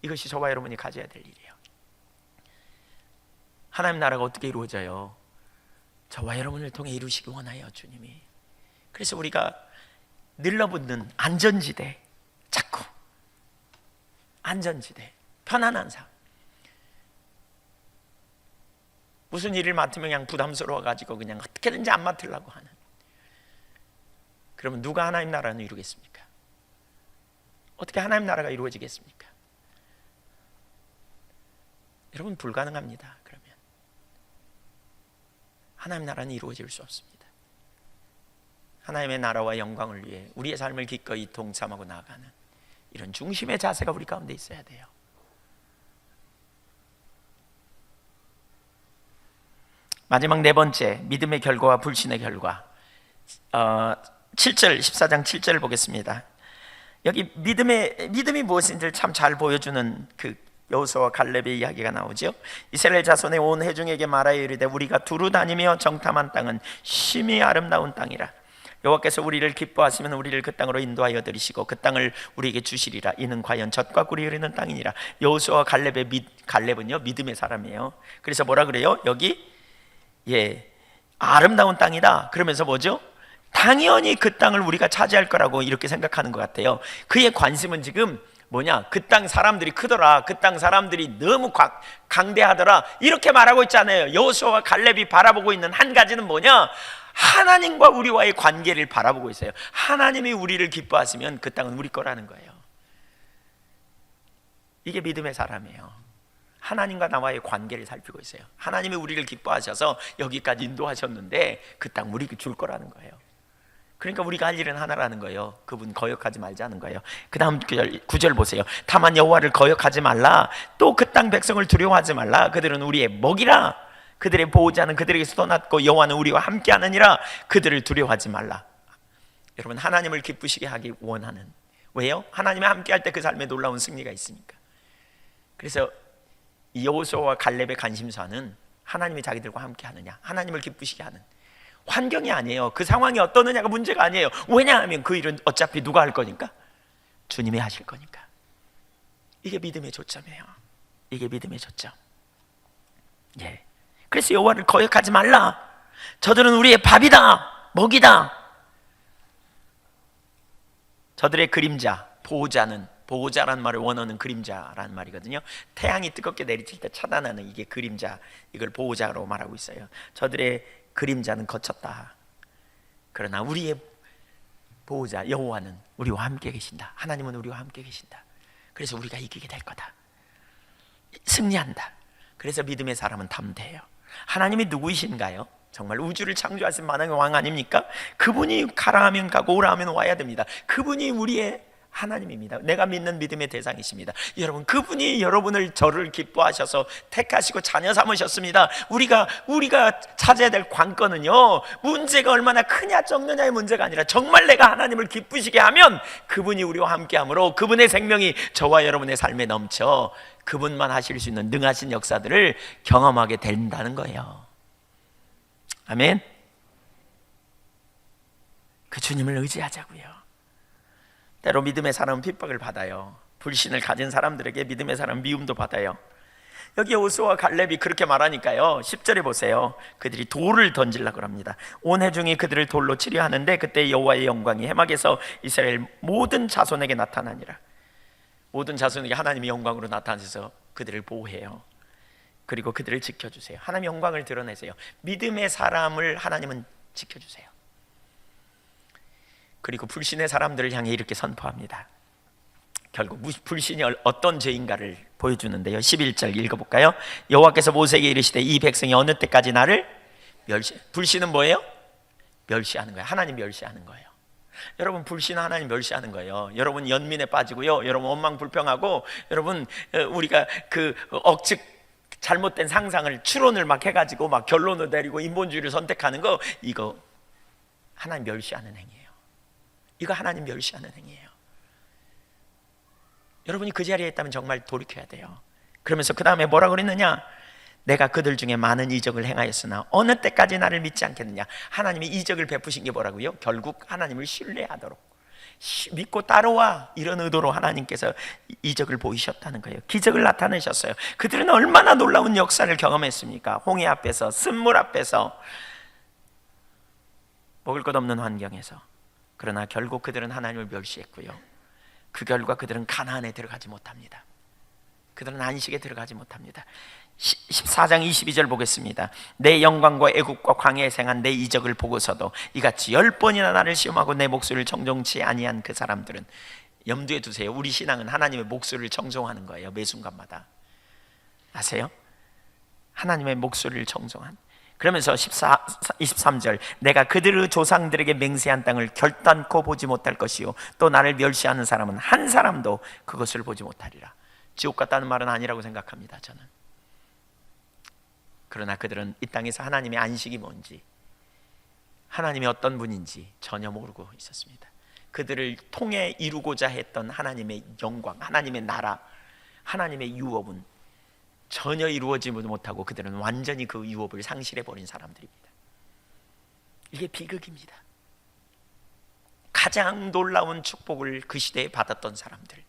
이것이 저와 여러분이 가져야 될 일이에요. 하나님 나라가 어떻게 이루어져요? 저와 여러분을 통해 이루시기 원하여 주님이. 그래서 우리가 늘러붙는 안전지대, 자꾸 안전지대, 편안한 삶, 무슨 일을 맡으면 그냥 부담스러워 가지고 그냥 어떻게든지 안 맡으려고 하는. 그러면 누가 하나님 나라는 이루겠습니까? 어떻게 하나님 나라가 이루어지겠습니까? 여러분, 불가능합니다. 그러면 하나님 나라는 이루어질 수 없습니다. 하나님의 나라와 영광을 위해 우리의 삶을 기꺼이 동참하고 나아가는 이런 중심의 자세가 우리 가운데 있어야 돼요. 마지막 네 번째, 믿음의 결과와 불신의 결과. 7절, 14장 7절을 보겠습니다. 여기 믿음이 무엇인지를 참 잘 보여주는 그 여호수아와 갈렙의 이야기가 나오죠. 이스라엘 자손의 온 회중에게 말하여 이르되 우리가 두루 다니며 정탐한 땅은 심히 아름다운 땅이라. 여호와께서 우리를 기뻐하시면 우리를 그 땅으로 인도하여 들이시고 그 땅을 우리에게 주시리라. 이는 과연 젖과 꿀이 흐르는 땅이니라. 여호수아와 갈렙은요 믿음의 사람이에요. 그래서 뭐라 그래요? 여기 아름다운 땅이다. 그러면서 뭐죠? 당연히 그 땅을 우리가 차지할 거라고 이렇게 생각하는 것 같아요. 그의 관심은 지금 뭐냐? 그 땅 사람들이 크더라. 그 땅 사람들이 너무 강대하더라. 이렇게 말하고 있잖아요. 여호수아와 갈렙이 바라보고 있는 한 가지는 뭐냐? 하나님과 우리와의 관계를 바라보고 있어요. 하나님이 우리를 기뻐하시면 그 땅은 우리 거라는 거예요. 이게 믿음의 사람이에요. 하나님과 나와의 관계를 살피고 있어요. 하나님이 우리를 기뻐하셔서 여기까지 인도하셨는데 그 땅 우리에게 줄 거라는 거예요. 그러니까 우리가 할 일은 하나라는 거예요. 그분 거역하지 말자는 거예요. 그 다음 9절 보세요. 다만 여호와를 거역하지 말라. 또 그 땅 백성을 두려워하지 말라. 그들은 우리의 먹이라. 그들의 보호자는 그들에게서 떠났고 여호와는 우리와 함께하느니라. 그들을 두려워하지 말라. 여러분, 하나님을 기쁘시게 하기 원하는. 왜요? 하나님이 함께할 때 그 삶에 놀라운 승리가 있으니까. 그래서 여호수아와 갈렙의 관심사는 하나님이 자기들과 함께하느냐, 하나님을 기쁘시게 하는. 환경이 아니에요. 그 상황이 어떠느냐가 문제가 아니에요. 왜냐하면 그 일은 어차피 누가 할 거니까? 주님이 하실 거니까. 이게 믿음의 초점이에요. 이게 믿음의 초점. 그래서 여호와를 거역하지 말라. 저들은 우리의 밥이다, 먹이다. 저들의 그림자, 보호자라는 말을 원어는 그림자라는 말이거든요. 태양이 뜨겁게 내리칠 때 차단하는 이게 그림자, 이걸 보호자로 말하고 있어요. 저들의 그림자는 거쳤다. 그러나 우리의 보호자 여호와는 우리와 함께 계신다. 하나님은 우리와 함께 계신다. 그래서 우리가 이기게 될 거다. 승리한다. 그래서 믿음의 사람은 담대해요. 하나님이 누구이신가요? 정말 우주를 창조하신 만왕의 왕 아닙니까? 그분이 가라 하면 가고 오라 하면 와야 됩니다. 그분이 우리의 하나님입니다. 내가 믿는 믿음의 대상이십니다. 여러분, 그분이 여러분을, 저를 기뻐하셔서 택하시고 자녀 삼으셨습니다. 우리가 찾아야 될 관건은요, 문제가 얼마나 크냐 적느냐의 문제가 아니라 정말 내가 하나님을 기쁘시게 하면 그분이 우리와 함께하므로 그분의 생명이 저와 여러분의 삶에 넘쳐 그분만 하실 수 있는 능하신 역사들을 경험하게 된다는 거예요. 아멘. 그 주님을 의지하자고요. 때로 믿음의 사람은 핍박을 받아요. 불신을 가진 사람들에게 믿음의 사람은 미움도 받아요. 여기 여호수아와 갈렙이 그렇게 말하니까요, 10절에 보세요. 그들이 돌을 던지려고 합니다. 온 회중이 그들을 돌로 치려 하는데 그때 여호와의 영광이 해막에서 이스라엘 모든 자손에게 나타나니라. 모든 자손에게 하나님의 영광으로 나타나셔서 그들을 보호해요. 그리고 그들을 지켜주세요. 하나님의 영광을 드러내세요. 믿음의 사람을 하나님은 지켜주세요. 그리고 불신의 사람들을 향해 이렇게 선포합니다. 결국 불신이 어떤 죄인가를 보여주는데요. 11절 읽어볼까요? 여호와께서 모세에게 이르시되 이 백성이 어느 때까지 나를 불신은 뭐예요? 멸시하는 거예요. 하나님 멸시하는 거예요. 여러분, 불신은 하나님 멸시하는 거예요. 여러분 연민에 빠지고요, 여러분 원망불평하고, 여러분 우리가 그 억측 잘못된 상상을 추론을 막 해가지고 막 결론을 내리고 인본주의를 선택하는 거, 이거 하나님 멸시하는 행위예요. 이거 하나님 멸시하는 행위예요. 여러분이 그 자리에 있다면 정말 돌이켜야 돼요. 그러면서 그 다음에 뭐라고 그랬느냐? 내가 그들 중에 많은 이적을 행하였으나 어느 때까지 나를 믿지 않겠느냐? 하나님이 이적을 베푸신 게 뭐라고요? 결국 하나님을 신뢰하도록, 믿고 따라와, 이런 의도로 하나님께서 이적을 보이셨다는 거예요. 기적을 나타내셨어요. 그들은 얼마나 놀라운 역사를 경험했습니까? 홍해 앞에서, 쓴물 앞에서, 먹을 것 없는 환경에서. 그러나 결국 그들은 하나님을 멸시했고요, 그 결과 그들은 가나안에 들어가지 못합니다. 그들은 안식에 들어가지 못합니다. 14장 22절 보겠습니다. 내 영광과 애국과 광야에 생한 내 이적을 보고서도 이같이 10번이나 나를 시험하고 내 목소리를 청종치 아니한 그 사람들은, 염두에 두세요. 우리 신앙은 하나님의 목소리를 청종하는 거예요. 매 순간마다. 아세요? 하나님의 목소리를 청종한. 그러면서 23절, 내가 그들의 조상들에게 맹세한 땅을 결단코 보지 못할 것이요 또 나를 멸시하는 사람은 한 사람도 그것을 보지 못하리라. 지옥 같다는 말은 아니라고 생각합니다, 저는. 그러나 그들은 이 땅에서 하나님의 안식이 뭔지, 하나님이 어떤 분인지 전혀 모르고 있었습니다. 그들을 통해 이루고자 했던 하나님의 영광, 하나님의 나라, 하나님의 유업은 전혀 이루어지지 못하고 그들은 완전히 그 유업을 상실해버린 사람들입니다. 이게 비극입니다. 가장 놀라운 축복을 그 시대에 받았던 사람들,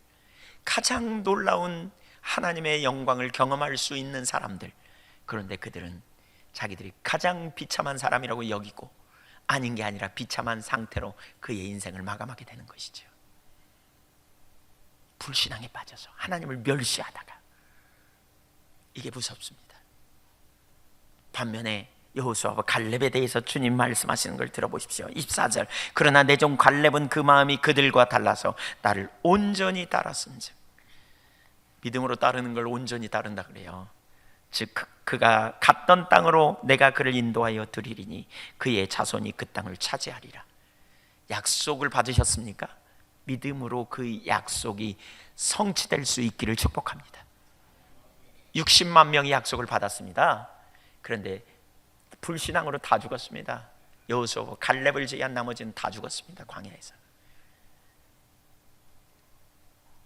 가장 놀라운 하나님의 영광을 경험할 수 있는 사람들, 그런데 그들은 자기들이 가장 비참한 사람이라고 여기고 아닌 게 아니라 비참한 상태로 그의 인생을 마감하게 되는 것이죠. 불신앙에 빠져서 하나님을 멸시하다가. 이게 무섭습니다. 반면에 여호수아와 갈렙에 대해서 주님 말씀하시는 걸 들어보십시오. 24절, 그러나 내 종 갈렙은 그 마음이 그들과 달라서 나를 온전히 따랐은즉. 믿음으로 따르는 걸 온전히 따른다 그래요. 즉 그가 갔던 땅으로 내가 그를 인도하여 드리리니 그의 자손이 그 땅을 차지하리라. 약속을 받으셨습니까? 믿음으로 그 약속이 성취될 수 있기를 축복합니다. 60만 명이 약속을 받았습니다. 그런데 불신앙으로 다 죽었습니다. 여호수아와 갈렙을 제외한 나머지는 다 죽었습니다. 광야에서.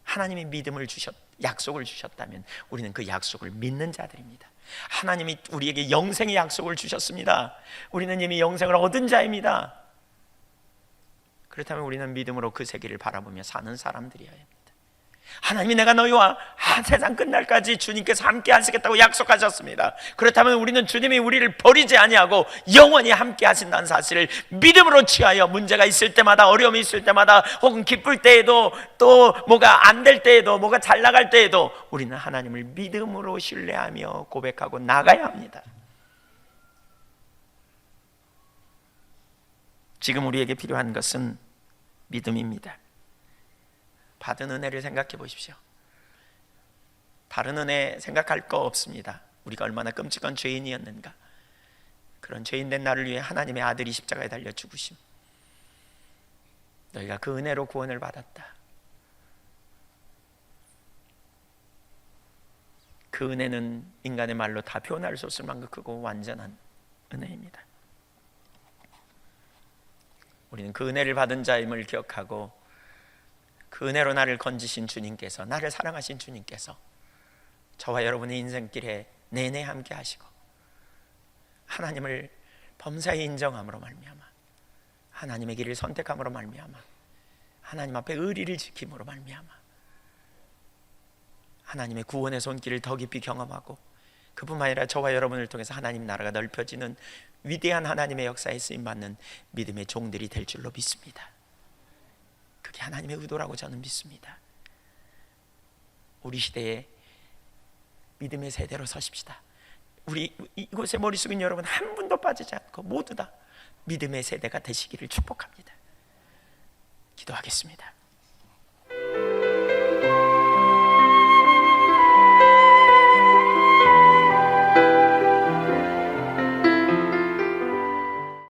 하나님이 믿음을 약속을 주셨다면 우리는 그 약속을 믿는 자들입니다. 하나님이 우리에게 영생의 약속을 주셨습니다. 우리는 이미 영생을 얻은 자입니다. 그렇다면 우리는 믿음으로 그 세계를 바라보며 사는 사람들이어야 합니다. 하나님이 내가 너희와 세상 끝날까지 주님께서 함께 하시겠다고 약속하셨습니다. 그렇다면 우리는 주님이 우리를 버리지 아니하고 영원히 함께 하신다는 사실을 믿음으로 취하여 문제가 있을 때마다, 어려움이 있을 때마다, 혹은 기쁠 때에도, 또 뭐가 안 될 때에도, 뭐가 잘 나갈 때에도 우리는 하나님을 믿음으로 신뢰하며 고백하고 나가야 합니다. 지금 우리에게 필요한 것은 믿음입니다. 받은 은혜를 생각해 보십시오. 다른 은혜 생각할 거 없습니다. 우리가 얼마나 끔찍한 죄인이었는가. 그런 죄인된 나를 위해 하나님의 아들이 십자가에 달려 죽으심. 너희가 그 은혜로 구원을 받았다. 그 은혜는 인간의 말로 다 표현할 수 없을 만큼 크고 완전한 은혜입니다. 우리는 그 은혜를 받은 자임을 기억하고 그 은혜로 나를 건지신 주님께서, 나를 사랑하신 주님께서 저와 여러분의 인생길에 내내 함께 하시고 하나님을 범사에 인정함으로 말미암아, 하나님의 길을 선택함으로 말미암아, 하나님 앞에 의리를 지킴으로 말미암아 하나님의 구원의 손길을 더 깊이 경험하고, 그뿐만 아니라 저와 여러분을 통해서 하나님 나라가 넓혀지는 위대한 하나님의 역사에 쓰임받는 믿음의 종들이 될 줄로 믿습니다. 그게 하나님의 의도라고 저는 믿습니다. 우리 시대에 믿음의 세대로 서십시다. 우리 이곳에 머리 숙인 여러분 한 분도 빠지지 않고 모두 다 믿음의 세대가 되시기를 축복합니다. 기도하겠습니다.